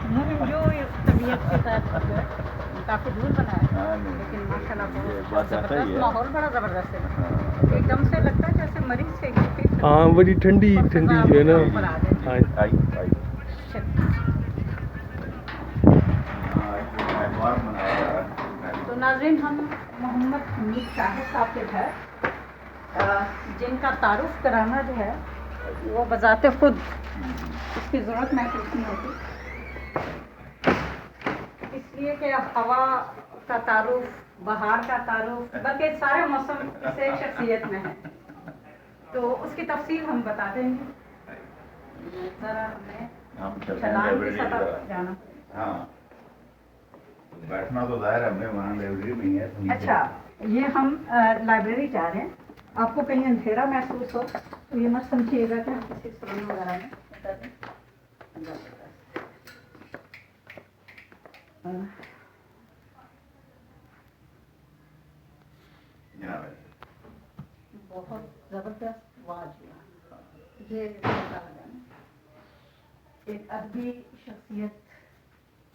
عموماً جو طبیعت کے ساتھ جو ہے کافی دور بنا ہے، لیکن ماشاء اللہ بہت زبردست ماحول، بڑا زبردست ہے، ایک دم سے لگتا ہے جیسے مریض سے ہاں بڑی ٹھنڈی ٹھنڈی جو ہے نا. تو ناظرین، ہم محمد حمید شاہد صاحب کے گھر، جن کا تعارف کرانا جو ہے وہ بذات خود اس کی ضرورت محسوس نہیں ہوتی، اس لیے کہ ہوا کا تعارف، بہار کا تعارف، بلکہ سارے موسم اس ایک شخصیت میں ہے، تو اس کی تفصیل ہم بتا دیں گے. ذرا ہمیں چھلانگ کی سطح پر جانا. ہاں بیٹھنا تو ظاہر ہے ہمیں وہاں لائبریری میں ہے. اچھا، یہ ہم لائبریری جا رہے ہیں، آپ کو کہیں اندھیرا محسوس ہو تو یہ مت سمجھیے گا کہ ہم کسی سلون وغیرہ میں اتر رہے ہیں. بہت زبردست واج یہ ایک ادبی شخصیت،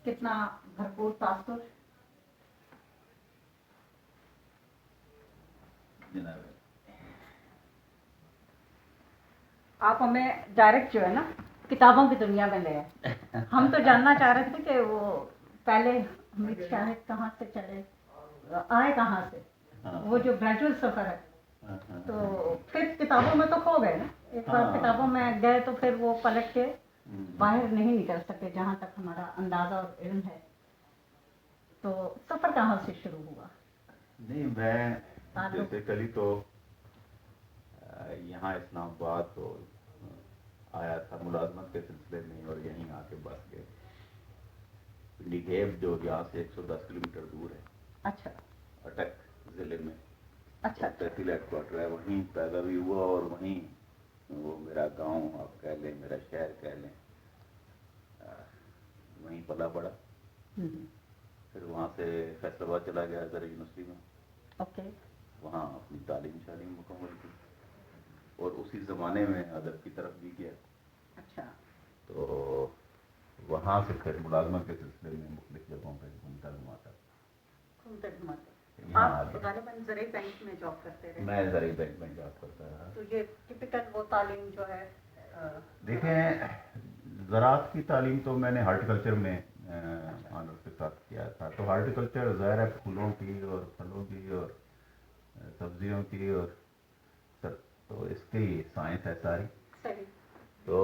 کتنا بھرپور تاثر. آپ ہمیں ڈائریکٹ جو ہے نا کتابوں کی دنیا میں لے آئے. ہم تو جاننا چاہ رہے تھے کہ وہ پہلے حمید شاہد کہاں سے چلے، آئے کہاں سے، وہ جو گریجویٹ سفر ہے، تو پھر کتابوں میں تو کھو گئے نا. ایک بار کتابوں میں گئے تو پھر وہ پلٹ کے باہر نہیں نکل سکے، جہاں تک ہمارا اندازہ اور علم ہے. تو سفر کہاں سے شروع ہوا؟ نہیں، میں بیسیکلی تو یہاں اسلام آباد تو آیا تھا ملازمت کے سلسلے میں، اور یہیں آ کے بس گئے. پنڈی گیب جو یہاں سے 110 کلومیٹر دور ہے، اچھا، اٹک ضلع میں، اچھا، تحصیل ہیڈ کوارٹر ہے، وہیں پیدا بھی ہوا، اور وہیں وہ میرا گاؤں آپ کہہ لیں، میرا شہر کہہ لیں، وہیں پلا پڑا. پھر وہاں سے فیصل آباد چلا گیا ادھر یونیورسٹی میں. اوکے. وہاں اپنی تعلیم مکمل کی، اور اسی زمانے میں ادب کی طرف بھی گیا. اچھا. تو وہاں سے پھر ملازمت کے سلسلے میں مختلف جگہوں پہ گھومتا گھماتا. آپ غالباً زرعی بینک میں جاب کرتے رہے؟ میں زرعی بینک میں جاب کرتا رہا. تو یہ ٹپکل وہ تعلیم جو ہے، دیکھیں زراعت کی تعلیم تو میں نے ہارٹیکلچر میں آنرس کے ساتھ کیا تھا. تو ہارٹیکلچر ظاہر ہے پھولوں کی اور پھلوں کی اور سبزیوں کی اور تو اس کی سائنس ہے ساری. تو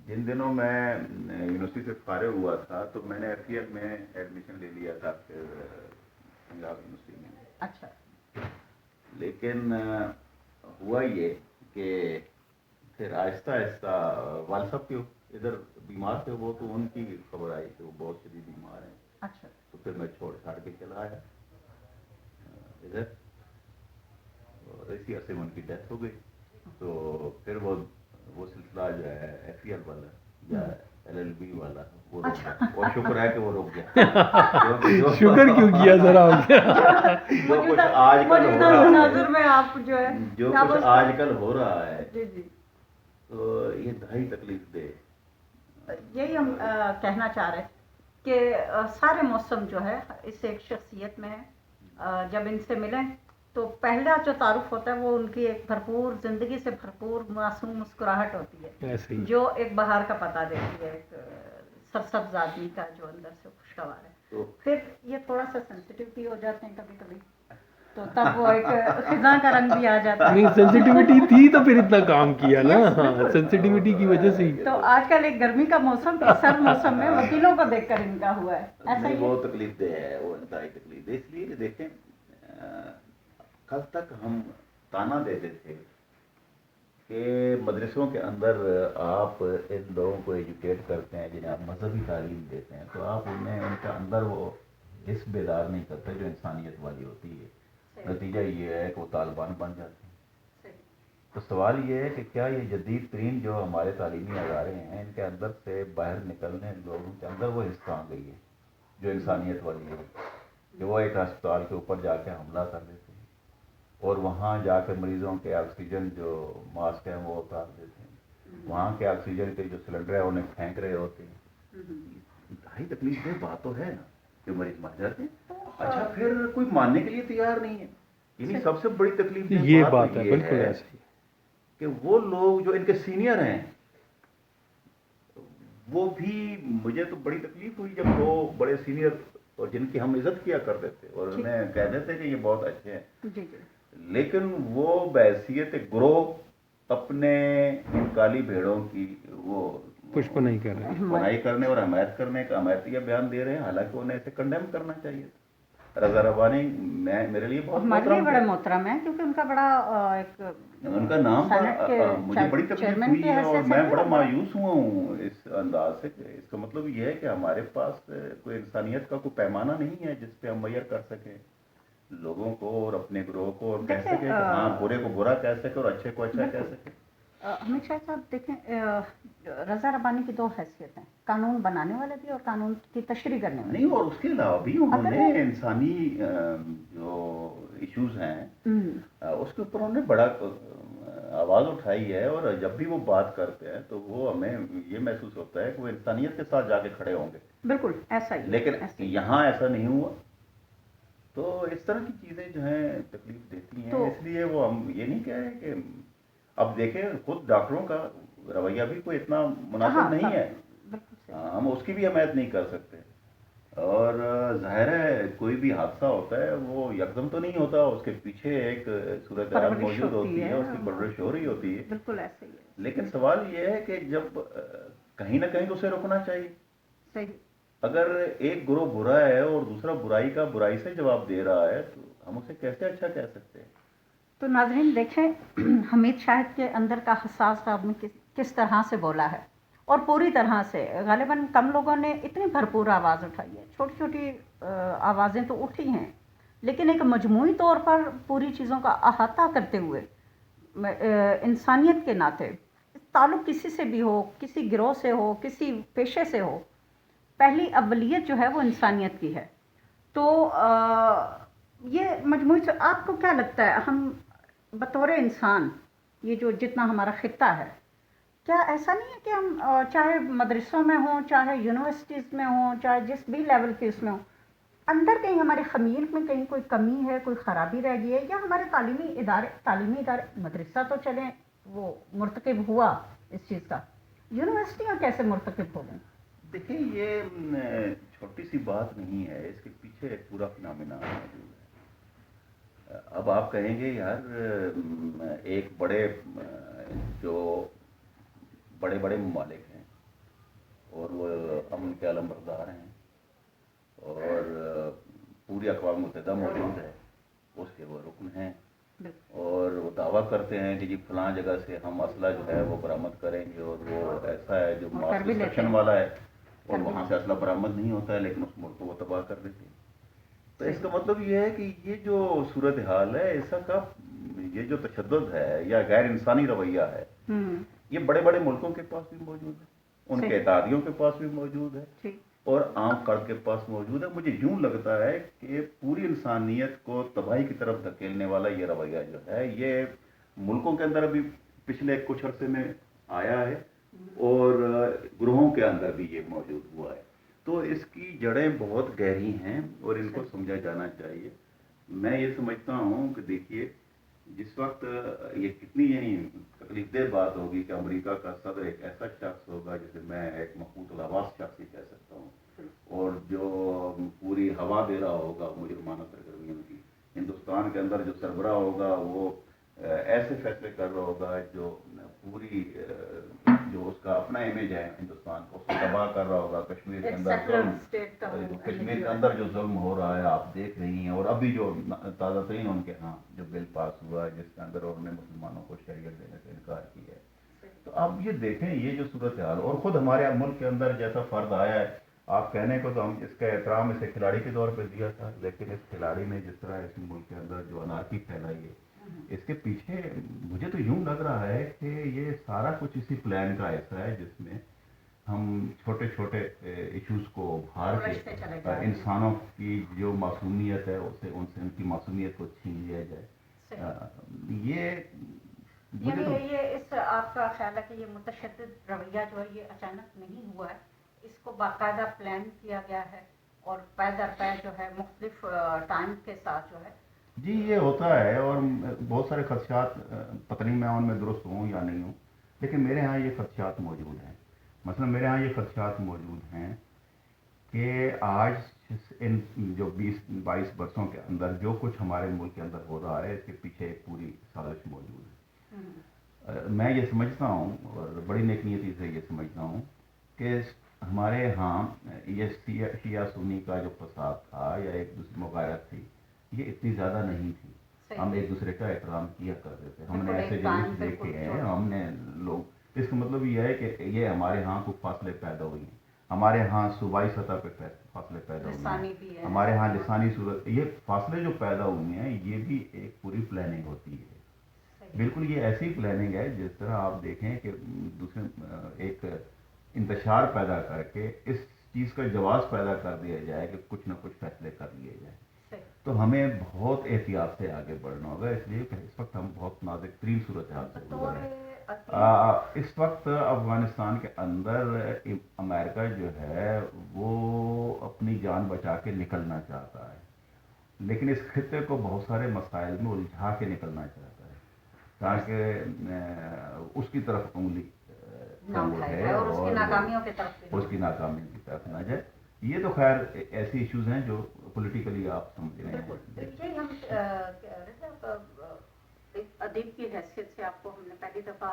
جن دنوں میں یونیورسٹی سے فارغ ہوا تھا تو میں نے ایف ای ایل میں ایڈمیشن لے لیا تھا پنجاب یونیورسٹی میں. اچھا. لیکن ہوا یہ کہ پھر آہستہ آہستہ والد صاحب کے ادھر بیمار تھے وہ، تو ان کی خبر آئی کہ وہ بہت شدید بیمار ہیں. اچھا. تو پھر میں چھوڑ چھاڑ کے چلا آیا ادھر، اور اسی عرصے میں ان کی ڈیتھ ہو گئی. تو پھر وہ سلسلہ جو ہے ایف ای ایل والا یا ایل ایل بی والا وہ رک گیا، اور شکر ہے کہ وہ رک گیا. شکر کیوں کیا ذرا؟ جو کچھ آج کل ہو رہا ہے، میں آپ جو ہے جو کچھ آج کل ہو رہا ہے، جی جی، تو یہ انتہائی تکلیف دہ. یہی ہم کہنا چاہ رہے کہ سارے موسم جو ہے اس ایک شخصیت میں ہے. جب ان سے ملیں تو پہلا جو تعارف ہوتا ہے وہ ان کی ایک بھرپور زندگی سے بھرپور معصوم مسکراہٹ ہوتی ہے، جو ایک بہار کا پتہ دیتی ہے، ایک سرسبز آدمی کا جو اندر سے خوشگوار ہے. پھر یہ تھوڑا سا سینسٹیوٹی ہو جاتے ہیں کبھی کبھی، تو تب وہ ایک خزاں کا رنگ بھی آ جاتا ہے. نہیں سینسٹیوٹی تھی تو پھر اتنا کام کیا نا. ہاں سینسٹیوٹی کی وجہ سے. تو آج کل ایک گرمی کا موسم، ایک سرد موسم میں وکیلوں کو دیکھ کر ان کا ہوا ہے ایسا ہی. بہت تکلیف دہ ہے وہ، انتہائی تکلیف دہ. اس لیے کہ دیکھیں کل تک ہم تانا دیتے تھے کہ مدرسوں کے اندر آپ ان لوگوں کو ایجوکیٹ کرتے ہیں، جنہیں آپ مذہبی تعلیم دیتے ہیں، تو آپ انہیں ان کے اندر وہ حس بیدار نہیں کرتے جو انسانیت والی ہوتی ہے. نتیجہ یہ ہے کہ وہ طالبان بن جاتے ہیں. تو سوال یہ ہے کہ کیا یہ جدید ترین جو ہمارے تعلیمی ادارے ہیں ان کے اندر سے باہر نکلنے لوگوں کے اندر وہ حصہ آ گئی ہے جو انسانیت والی ہے، کہ وہ ایک ہسپتال کے اوپر جا کے حملہ کر دیتے ہیں اور وہاں جا کے مریضوں کے آکسیجن جو ماسک ہیں وہ اتار دیتے ہیں، وہاں کے آکسیجن کے جو سلنڈر ہیں انہیں پھینک رہے ہوتے ہیں. انتہائی تکلیف دہ بات تو ہے نا کہ مریض مر جاتے ہیں. اچھا پھر کوئی ماننے کے لیے تیار نہیں ہے. یعنی سب سے بڑی تکلیف دہ یہ بات بات تو ہے، یہ بالکل ہے ایسے ہی. کہ وہ لوگ جو ان کے سینئر ہیں وہ بھی, مجھے تو بڑی تکلیف ہوئی جب وہ بڑے سینئر اور جن کی ہم عزت کیا کرتے تھے اور انہیں کہتے تھے کہ یہ بہت اچھے ہیں, لیکن وہ بحیثیت گروہ اپنے ان کالی بھیڑوں کی وہ پشپ نہیں کر رہے ہیں. بنائی کرنے اور حمایت کرنے کا حمایتیہ بیان دے رہے ہیں, حالانکہ انہیں اسے کنڈیم کرنا چاہیے. رضا ربانی میرے لیے بہت ہمارے لیے محترم بڑا تھے. محترم ہے کیونکہ ان کا بڑا ایک ان کا نام سینٹ کے مجھے بڑی تکلیف چیئرمین ہوئی کی ہے اور حیثیت سے میں بھی بڑا اور مایوس ہوا ہوں اس انداز سے. اس کا مطلب یہ ہے کہ ہمارے پاس کوئی انسانیت کا کوئی پیمانہ نہیں ہے جس پہ ہم میئر کر سکیں لوگوں کو اور اپنے گروہ کو, اور کہہ سکیں کہ ہاں برے کو برا کہہ سکیں اور اچھے کو اچھا کہہ سکیں. حمید شاہ صاحب دیکھیں, رضا ربانی کی دو حیثیتیں, قانون بنانے والے بھی اور قانون کی تشریح کرنے والے. نہیں, اور اس کے علاوہ بھی انہوں نے انسانی جو ایشوز ہیں اس کے اوپر انہوں نے بڑا آواز اٹھائی ہے, اور جب بھی وہ بات کرتے ہیں تو وہ ہمیں یہ محسوس ہوتا ہے کہ وہ انسانیت کے ساتھ جا کے کھڑے ہوں گے. بالکل ایسا ہی, لیکن یہاں ایسا نہیں ہوا. تو اس طرح کی چیزیں جو ہیں تکلیف دیتی ہیں, اس لیے وہ ہم یہ نہیں کہہ رہے کہ اب دیکھیں خود ڈاکٹروں کا رویہ بھی کوئی اتنا مناسب نہیں ہے, ہم اس کی بھی حمایت نہیں کر سکتے. اور ظاہر ہے کوئی بھی حادثہ ہوتا ہے وہ یکدم تو نہیں ہوتا, اس کے پیچھے ایک صورتحال موجود ہوتی ہے, اس کی پرورش ہو رہی ہوتی ہے. بالکل ایسے ہی ہے. لیکن سوال یہ ہے کہ جب کہیں نہ کہیں تو اسے روکنا چاہیے. صحیح. اگر ایک گروہ برا ہے اور دوسرا برائی کا برائی سے جواب دے رہا ہے تو ہم اسے کیسے اچھا کہہ سکتے ہیں؟ تو ناظرین دیکھیں حمید شاہد کے اندر کا حساس آدمی کس طرح سے بولا ہے, اور پوری طرح سے. غالباً کم لوگوں نے اتنی بھرپور آواز اٹھائی ہے, چھوٹی چھوٹی آوازیں تو اٹھی ہیں, لیکن ایک مجموعی طور پر پوری چیزوں کا احاطہ کرتے ہوئے انسانیت کے ناطے, تعلق کسی سے بھی ہو, کسی گروہ سے ہو, کسی پیشے سے ہو, پہلی اولیت جو ہے وہ انسانیت کی ہے. تو یہ مجموعی سے آپ کو کیا لگتا ہے, ہم بطور انسان یہ جو جتنا ہمارا خطہ ہے, کیا ایسا نہیں ہے کہ ہم چاہے مدرسوں میں ہوں, چاہے یونیورسٹیز میں ہوں, چاہے جس بھی لیول کے اس میں ہوں, اندر کہیں ہمارے خمیر میں کہیں کوئی کمی ہے, کوئی خرابی رہ گئی ہے, یا ہمارے تعلیمی ادارے مدرسہ تو چلیں وہ مرتکب ہوا اس چیز کا, یونیورسٹیاں کیسے مرتکب ہو گئیں؟ دیکھیں یہ چھوٹی سی بات نہیں ہے, اس کے پیچھے ایک پورا فنامنا موجود ہے. اب آپ کہیں گے یار ایک جو بڑے بڑے ممالک ہیں اور وہ امن کے علم بردار ہیں اور پوری اقوام متحدہ موجود ہے, اس کے وہ رکن ہیں, اور وہ دعویٰ کرتے ہیں کہ جی فلاں جگہ سے ہم اسلحہ جو ہے وہ برآمد کریں گے, اور وہ ایسا ہے جو ماس ڈسٹرکشن والا ہے, اور وہاں سے اسلحہ برآمد نہیں ہوتا ہے لیکن اس ملک کو وہ تباہ کر دیتے ہیں. تو اس کا مطلب یہ ہے کہ یہ جو صورتحال ہے, ایسا کا یہ جو تشدد ہے یا غیر انسانی رویہ ہے, یہ بڑے بڑے ملکوں کے پاس بھی موجود ہے, ان کے اتحادیوں کے پاس بھی موجود ہے, اور عام فرد کے پاس موجود ہے. مجھے یوں لگتا ہے کہ پوری انسانیت کو تباہی کی طرف دھکیلنے والا یہ رویہ جو ہے یہ ملکوں کے اندر بھی پچھلے کچھ عرصے میں آیا ہے, اور گروہوں کے اندر بھی یہ موجود ہوا ہے. تو اس کی جڑیں بہت گہری ہیں اور ان کو سمجھا جانا چاہیے. میں یہ سمجھتا ہوں کہ دیکھیے جس وقت یہ کتنی تکلیف دہ بات ہوگی کہ امریکہ کا صدر ایک ایسا شخص ہوگا جسے میں ایک مقبوط الآواز شخص ہی کہہ سکتا ہوں, اور جو پوری ہوا دے رہا ہوگا مجرمانہ سرگرمیوں کی. ہندوستان کے اندر جو سربراہ ہوگا وہ ایسے فیصلے کر رہا ہوگا جو پوری جو اس کا اپنا امیج ہے ہندوستان کو اس کو تباہ کر رہا ہوگا. کشمیر کے اندر جو ظلم ہو رہا ہے آپ دیکھ رہی ہیں, اور ابھی جو تازہ ترین ان کے ہاں جو بل پاس ہوا ہے جس کے اندر انہوں نے مسلمانوں کو شریعت دینے سے انکار کیا ہے. تو آپ یہ دیکھیں یہ جو صورتحال, اور خود ہمارے ملک کے اندر جیسا فرد آیا ہے, آپ کہنے کو تو ہم اس کا احترام اسے کھلاڑی کے طور پہ دیا تھا, لیکن اس کھلاڑی نے جس طرح اس ملک کے اندر جو انارکی پھیلائی ہے, اس کے پیچھے مجھے تو یوں لگ رہا ہے کہ یہ سارا کچھ اسی پلان کا ایسا ہے جس میں ہم چھوٹے چھوٹے ایشوز کو ابھار کے انسانوں کی جو معصومیت ہے اسے ان کی معصومیت کو چھین لیا جائے. یعنی یہ اس آپ کا خیال ہے کہ یہ متشدد رویہ جو ہے یہ اچانک نہیں ہوا ہے, اس کو باقاعدہ پلان کیا گیا ہے اور پے در پے جو ہے مختلف ٹائم کے ساتھ جو ہے؟ جی یہ ہوتا ہے، اور بہت سارے خدشات، پتہ نہیں میں ان میں درست ہوں یا نہیں ہوں، لیکن میرے ہاں یہ خدشات موجود ہیں. مثلا میرے ہاں یہ خدشات موجود ہیں کہ آج ان جو 20-22 برسوں کے اندر جو کچھ ہمارے ملک کے اندر ہو رہا ہے، اس کے پیچھے ایک پوری سازش موجود ہے. میں یہ سمجھتا ہوں، اور بڑی نیک نیتی سے یہ سمجھتا ہوں، کہ ہمارے ہاں یہ شیعہ سنی کا جو فساد تھا یا ایک دوسری مغایرت تھی، یہ اتنی زیادہ نہیں تھی. ہم ایک دوسرے کا احترام کیا کرتے تھے. ہم نے ایسے جلوس دیکھے ہیں، ہم نے لوگ، اس کا مطلب یہ ہے کہ یہ ہمارے ہاں کچھ فاصلے پیدا ہوئی ہیں، ہمارے ہاں صوبائی سطح پہ فاصلے پیدا ہوئے ہیں، ہمارے ہاں لسانی صورت، یہ فاصلے جو پیدا ہوئے ہیں یہ بھی ایک پوری پلاننگ ہوتی ہے. بالکل یہ ایسی پلاننگ ہے جس طرح آپ دیکھیں کہ دوسرے ایک انتشار پیدا کر کے اس چیز کا جواز پیدا کر دیا جائے کہ کچھ نہ کچھ فیصلے کر لیے جائیں. تو ہمیں بہت احتیاط سے آگے بڑھنا ہوگا، اس لیے کہ اس وقت ہم بہت نازک ترین صورتحال سے گزر رہے ہیں. اس وقت افغانستان کے اندر امریکہ جو ہے وہ اپنی جان بچا کے نکلنا چاہتا ہے، لیکن اس خطے کو بہت سارے مسائل میں الجھا کے نکلنا چاہتا ہے تاکہ اس کی طرف انگلی ہے اور اس کی ناکامیوں کی طرف نہ جائے. یہ تو خیر ایسی ایشوز ہیں جو پولیٹیکلی آپ سمجھ رہے ہیں. یہی ہم کہہ رہے تھے، ایک ادیب کی حیثیت سے آپ کو ہم نے پہلی دفعہ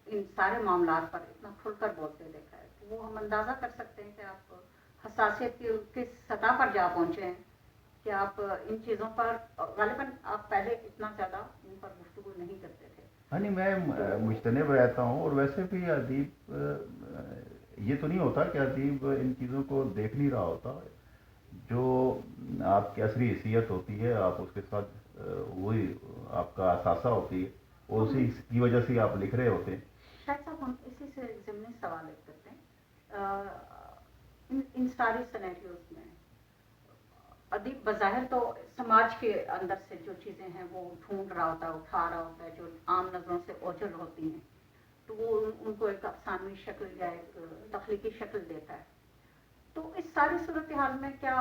ان سارے معاملات پر اتنا کھل کر بولتے دیکھا ہے، تو وہ ہم اندازہ کر سکتے ہیں کہ آپ حساسیت کی کس سطح پر جا پہنچے ہیں کہ آپ ان چیزوں پر غالباً آپ پہلے اتنا زیادہ ان پر گفتگو نہیں کرتے تھے. ہاں نہیں، میں مجتنب رہتا ہوں، اور ویسے بھی ادیب یہ تو نہیں ہوتا کہ ادیب ان چیزوں کو دیکھ نہیں رہا ہوتا. جو آپ کی اصلی حیثیت ہوتی ہے، آپ اس کے ساتھ وہی آپ کا اثاثہ ہوتی ہے، اور اسی کی وجہ سے آپ لکھ رہے ہوتے ہیں. شاید صاحب ہم اسی سے ضمنی سوال ایک کرتے ہیں. ان ساری سینیریوز میں ادیب بظاہر تو سماج کے اندر سے جو چیزیں ہیں وہ ڈھونڈ رہا ہوتا ہے، اٹھا رہا ہوتا ہے، جو عام نظروں سے اوجھل ہوتی ہیں، تو وہ ان کو ایک افسانوی شکل یا ایک تخلیقی شکل دیتا ہے. تو اس ساری صورتحال میں کیا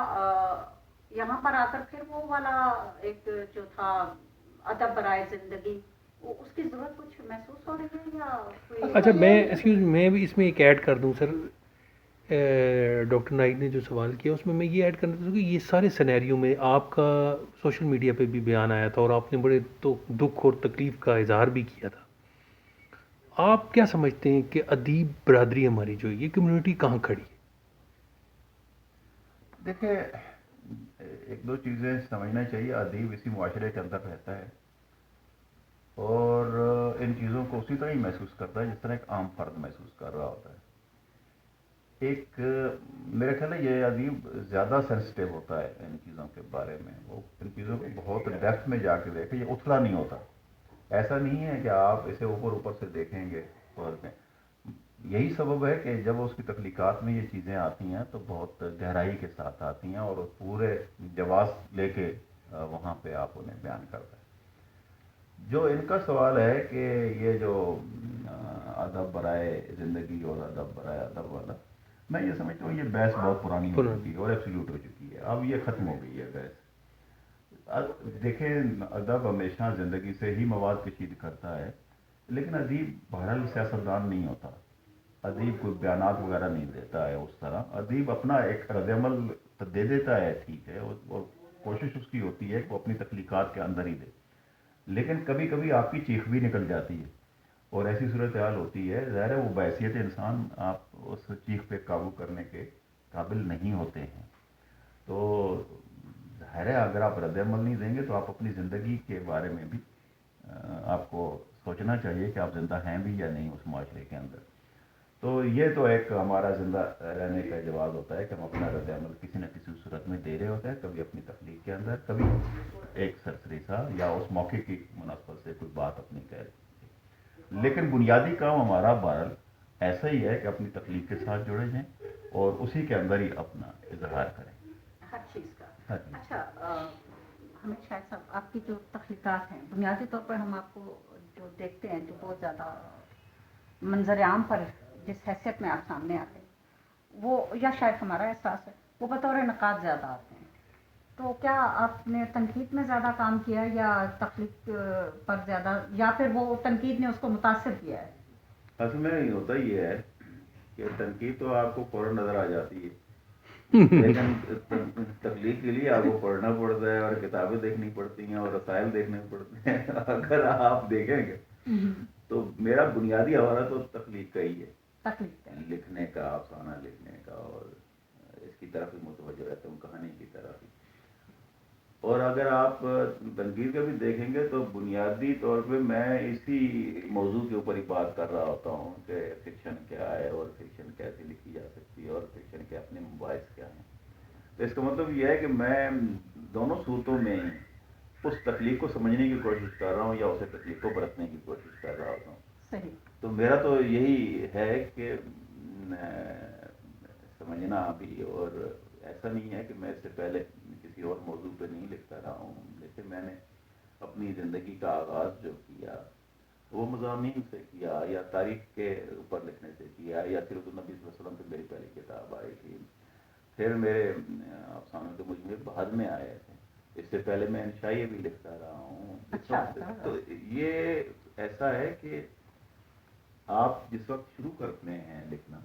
یہاں پر آ کر پھر وہ والا ایک جو تھا ادب برائے زندگی، اس کی ضرورت کچھ محسوس ہو رہی ہے یا کوئی؟ اچھا میں بھی اس میں ایک ایڈ کر دوں سر. ڈاکٹر نائک نے جو سوال کیا اس میں یہ ایڈ کرنا چاہتا ہوں کہ یہ سارے سینیریو میں آپ کا سوشل میڈیا پہ بھی بیان آیا تھا اور آپ نے بڑے تو دکھ اور تکلیف کا اظہار بھی کیا تھا. آپ کیا سمجھتے ہیں کہ ادیب برادری ہماری جو یہ کمیونٹی کہاں کھڑی ہے؟ دیکھیں، ایک دو چیزیں سمجھنا چاہیے. ادیب اسی معاشرے کے اندر رہتا ہے اور ان چیزوں کو اسی طرح ہی محسوس کرتا ہے جس طرح ایک عام فرد محسوس کر رہا ہوتا ہے. ایک میرا خیال ہے یہ ادیب زیادہ سینسٹیو ہوتا ہے ان چیزوں کے بارے میں، وہ ان چیزوں کو بہت ڈیپتھ میں جا کے دیکھے. یہ اتھلا نہیں ہوتا، ایسا نہیں ہے کہ آپ اسے اوپر سے دیکھیں گے. اور یہی سبب ہے کہ جب اس کی تخلیقات میں یہ چیزیں آتی ہیں تو بہت گہرائی کے ساتھ آتی ہیں اور پورے جواز لے کے وہاں پہ آپ انہیں بیان کرتا ہے. جو ان کا سوال ہے کہ یہ جو ادب برائے زندگی اور ادب برائے ادب والا، میں یہ سمجھتا ہوں یہ بحث بہت پرانی ہو چکی ہے اور ایبسلیوٹ ہو چکی ہے. اب یہ ختم ہو گئی ہے بحث. دیکھیں، ادب ہمیشہ زندگی سے ہی مواد کشید کرتا ہے، لیکن ادیب بہرحال سیاستدان نہیں ہوتا. ادیب کوئی بیانات وغیرہ نہیں دیتا ہے اس طرح. ادیب اپنا ایک رد عمل دے دیتا ہے، ٹھیک ہے، اور کوشش اس کی ہوتی ہے کہ وہ اپنی تخلیقات کے اندر ہی دے، لیکن کبھی کبھی آپ کی چیخ بھی نکل جاتی ہے اور ایسی صورتحال ہوتی ہے. ظاہر ہے وہ بحیثیت انسان آپ اس چیخ پہ قابو کرنے کے قابل نہیں ہوتے ہیں. تو ظاہر ہے اگر آپ رد عمل نہیں دیں گے تو آپ اپنی زندگی کے بارے میں بھی آپ کو سوچنا چاہیے کہ آپ زندہ ہیں بھی یا نہیں اس معاشرے کے اندر. تو یہ تو ایک ہمارا زندہ رہنے کا جواز ہوتا ہے کہ ہم اپنا رد عمل کسی نہ کسی صورت میں دے رہے ہوتے ہیں، کبھی اپنی تخلیق کے اندر، کبھی ایک سرسری سا یا اس موقع کی مناسبت سے کوئی بات اپنی کہہ رہی. لیکن بنیادی کام ہمارا بہرحال ایسا ہی ہے کہ اپنی تخلیق کے ساتھ جڑے جائیں اور اسی کے اندر ہی اپنا اظہار کریں ہر چیز کا. اچھا، ہمیں شاید صاحب آپ کی جو تخلیقات ہیں بنیادی طور پر ہم آپ کو جو دیکھتے ہیں جو بہت زیادہ منظر عام پر جس حیثیت میں آپ سامنے آتے ہیں، وہ یا شاید ہمارا احساس ہے وہ بطور نقاد زیادہ آتے ہیں. تو کیا آپ نے تنقید میں زیادہ کام کیا ہے یا تخلیق پر زیادہ, یا پھر وہ تنقید نے اس کو متاثر کیا ہے؟ اصل میں ہوتا یہ ہے کہ تنقید تو آپ کو فوراً نظر آ جاتی ہے لیکن تخلیق کے لیے آپ کو پڑھنا پڑتا ہے اور کتابیں دیکھنی پڑتی ہیں اور رسائل دیکھنے پڑتے ہیں. اگر آپ دیکھیں گے تو میرا بنیادی حوالہ تو تخلیق کا ہی ہے, تخلیق کا. لکھنے کا, افسانہ لکھنے کا, اور اس کی طرف ہی متوجہ رہتا ہوں, کہانی کی طرف ہی. اور اگر آپ تنقید کا بھی دیکھیں گے تو بنیادی طور پہ میں اسی موضوع کے اوپر ہی بات کر رہا ہوتا ہوں کہ فکشن کیا ہے اور فکشن کیسے لکھی جا سکتی ہے اور فکشن کے اپنے مباحث کیا ہیں. تو اس کا مطلب یہ ہے کہ میں دونوں صورتوں میں اس تخلیق کو سمجھنے کی کوشش کر رہا ہوں یا اسے تخلیق کو برتنے کی کوشش کر رہا ہوتا ہوں. صحیح. تو میرا تو یہی ہے کہ سمجھنا بھی, اور ایسا نہیں ہے کہ میں اس سے پہلے کسی اور موضوع پہ نہیں لکھتا رہا ہوں. جیسے میں نے اپنی زندگی کا آغاز جو کیا وہ مضامین سے کیا, یا تاریخ کے اوپر لکھنے سے کیا, یا سیرت النبی صلی اللہ علیہ وسلم پہ میری پہلی کتاب آئی تھی. پھر میرے افسانوں کے مجموعے بعد میں آئے تھے. اس سے پہلے میں انشائیہ بھی لکھتا رہا ہوں. تو یہ ایسا ہے کہ آپ جس وقت شروع کرتے ہیں لکھنا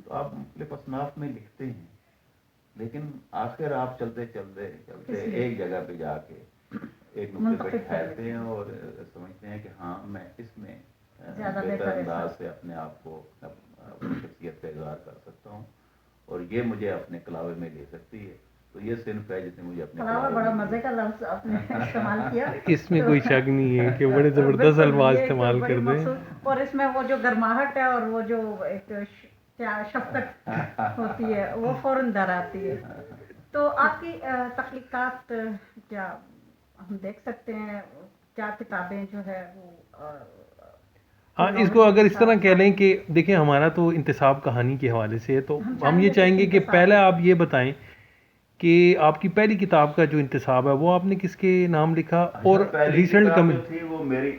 تو آپ مختلف اصناف میں لکھتے ہیں, لیکن آخر آپ چلتے چلتے ایک جگہ پہ جا کے ایک نقطے پہ ٹھہرتے ہیں اور سمجھتے ہیں کہ ہاں میں اس میں بہتر انداز سے اپنے آپ کو اپنی شخصیت کا اظہار کر سکتا ہوں اور یہ مجھے اپنے کلاوے میں لے سکتی ہے. تو یہ صنف ہے جس نے مجھے اپنے کلاوہ, بڑا مزے کا لفظ آپ نے استعمال کیا. اس میں کوئی شک نہیں ہے کہ بڑے زبردست الفاظ استعمال کر دیں, اور اس میں وہ جو گرماہٹ ہے اور وہ جو ایک شفقت ہوتی ہے وہ فوراً در آتی ہے. تو آپ کی تخلیقات کیا ہم دیکھ سکتے ہیں, کیا کتابیں جو ہے وہ ہاں اس کو اگر اس طرح کہہ لیں کہ دیکھیں ہمارا تو انتصاب کہانی کے حوالے سے ہے, تو ہم یہ چاہیں گے کہ پہلے آپ یہ بتائیں کہ آپ کی پہلی کتاب کا جو انتصاب ہے وہ آپ نے کس کے نام لکھا, اور ریسنٹ کمنٹ تھی وہ میری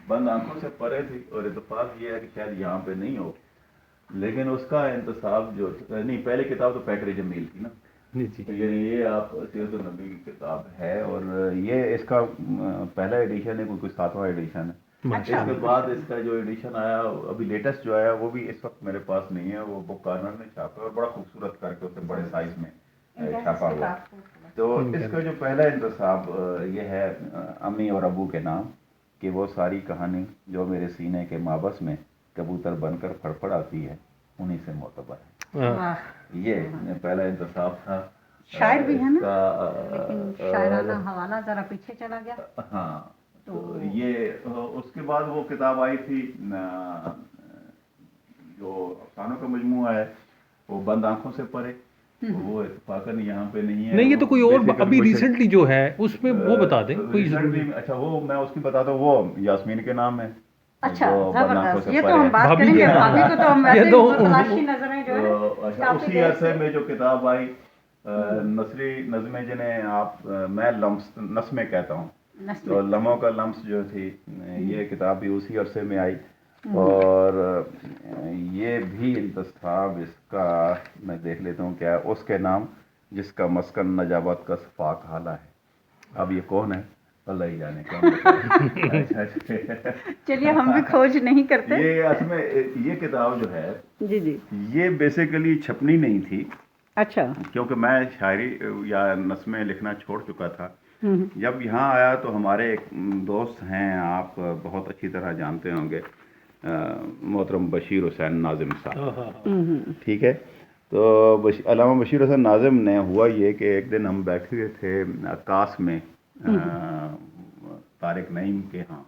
بند آنکھوں سے پرے تھی, اور اتفاق یہ ہے کہ شاید یہاں پہ نہیں ہو, لیکن اس کا انتصاب جو نہیں, پہلی کتاب تو پیٹری جمیل تھی نا, یعنی یہ آپ سیرت النبی کی کتاب ہے, اور یہ اس کا پہلا ایڈیشن ہے, کوئی 7واں ایڈیشن ہے. اس کے بعد اس کا جو ایڈیشن آیا ابھی لیٹسٹ جو آیا وہ بھی اس وقت میرے پاس نہیں ہے, وہ بک کارنر نے چھاپا اور بڑا خوبصورت کر کے اسے بڑے سائز میں چھاپا ہوا. تو اس کا جو پہلا انتصاب یہ ہے امی اور ابو کے نام, کہ وہ ساری کہانی جو میرے سینے کے مابس میں کبوتر بن کر پھڑ آتی ہے انہیں سے معتبر ہے. یہ پہلا انتصاب تھا. شاعر بھی ہے نا, لیکن شاعرانہ حوالہ ذرا پیچھے چلا گیا. ہاں, تو یہ اس کے بعد وہ کتاب آئی تھی جو افسانوں کا مجموعہ ہے وہ بند آنکھوں سے پرے, وہ اتفاقاً یہاں پہ نہیں ہے. نہیں, یہ تو کوئی اور ابھی ریسنٹلی جو ہے اس میں وہ بتا دیں کوئی. اچھا وہ میں اس کی بتاتا ہوں, وہ یاسمین کے نام ہے. اچھا زبردست, یہ تو ہم بات کریں گے, ابھی کو تو ہم ویسے ہی تلاشی نظریں جو ہے. اسی عرصے میں جو کتاب آئی نثری نظمیں جنہیں آپ میں لمس نظمیں کہتا ہوں, تو لمحوں کا لمس جو تھی یہ کتاب بھی اسی عرصے میں آئی, اور یہ بھی انتصاب اس کا میں دیکھ لیتا ہوں کیا اس کے نام جس کا مسکن نجابت کا صفاق حالہ ہے. اب یہ کون ہے اللہ ہی جانے. چلیے ہم بھی کھوج نہیں کرتے. یہ اصل میں یہ کتاب جو ہے جی جی یہ بیسیکلی چھپنی نہیں تھی. اچھا. کیونکہ میں شاعری یا نظمیں لکھنا چھوڑ چکا تھا. جب یہاں آیا تو ہمارے ایک دوست ہیں, آپ بہت اچھی طرح جانتے ہوں گے, محترم بشیر حسین ناظم صاحب. ٹھیک ہے, تو علامہ بشیر حسین ناظم نے ہوا یہ کہ ایک دن ہم بیٹھے ہوئے تھے عکاس میں طارق نعیم کے ہاں.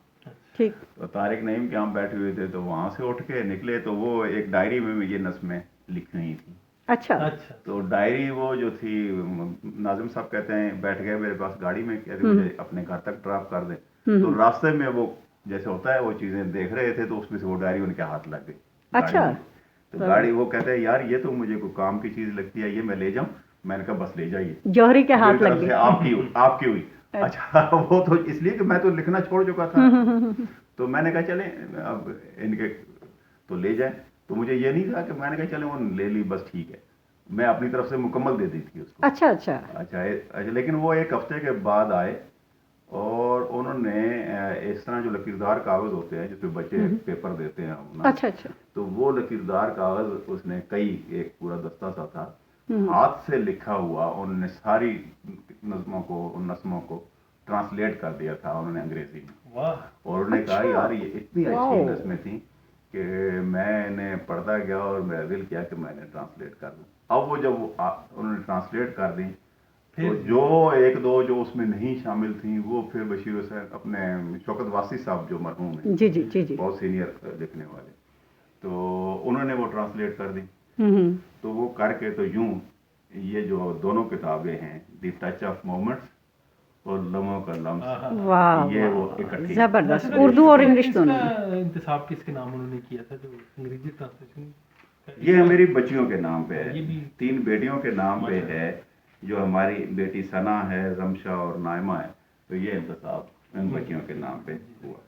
ٹھیک. تو طارق نعیم کے ہاں بیٹھے ہوئے تھے, تو وہاں سے اٹھ کے نکلے تو وہ ایک ڈائری میں یہ نظمیں لکھ رہی تھیں. اچھا. تو ڈائری وہ جو تھی ناظم صاحب کہتے ہیں بیٹھ گئے میرے پاس گاڑی میں, کہتے مجھے اپنے گھر تک ڈراپ کر دیں. تو راستے میں وہ جیسے ہوتا ہے وہ چیزیں دیکھ رہے تھے, تو اس میں سے وہ ڈائری ان کے ہاتھ لگ گئی. اچھا. تو گاڑی وہ کہتے ہیں یار یہ تو مجھے کوئی کام کی چیز لگتی ہے, یہ میں لے جاؤں. میں نے کہا بس لے جائیے. جوہری کے ہاتھ لگ گئی. آپ کی ہوئی. اچھا وہ تو اس لیے کہ میں تو لکھنا چھوڑ چکا تھا. تو میں نے کہا چلیں اب ان کے تو لے جائیں. تو مجھے یہ نہیں تھا کہ میں نے کہا چلے وہ لے لی بس ٹھیک ہے، میں اپنی طرف سے مکمل دے دی تھی اس کو. اچھا اچھا. اچھا لیکن وہ ایک ہفتے کے بعد آئے اور انہوں نے اس طرح جو لکیردار کاغذ ہوتے ہیں جس پہ بچے پیپر دیتے ہیں نا، اچھا اچھا. تو وہ لکیردار کاغذ اس نے ایک پورا دستہ سا تھا، ہاتھ سے لکھا ہوا انہوں نے ساری نظموں کو ٹرانسلیٹ کر دیا تھا انہوں نے انگریزی میں. اور انہوں نے کہا یار یہ اتنی اچھی نظمیں تھیں کہ میں نے پڑھتا گیا اور میرا دل کیا کہ میں نے ٹرانسلیٹ کر دوں. اب وہ جب انہوں نے ٹرانسلیٹ کر دی تو جو ایک دو جو اس میں نہیں شامل تھیں وہ پھر بشیر حسین اپنے شوکت واسی صاحب جو مرحوم ہیں جی جی جی جی بہت سینئر لکھنے والے، تو انہوں نے وہ ٹرانسلیٹ کر دی. تو وہ کر کے تو یوں یہ جو دونوں کتابیں ہیں دی ٹچ آف مومنٹس اور لمحوں کا لمس، یہ وہ اکٹھی زبردست. اردو اور انگلش دونوں. انتصاب کس کے نام انہوں نے کیا تھا جو انگریزی ٹرانسلیشن؟ یہ میری بچیوں کے نام پہ ہے، 3 بیٹیوں کے نام پہ ہے. جو ہماری بیٹی ثنا ہے، زمشا اور نائمہ ہے، تو یہ انتصاب ان بچیوں کے نام پہ ہوا.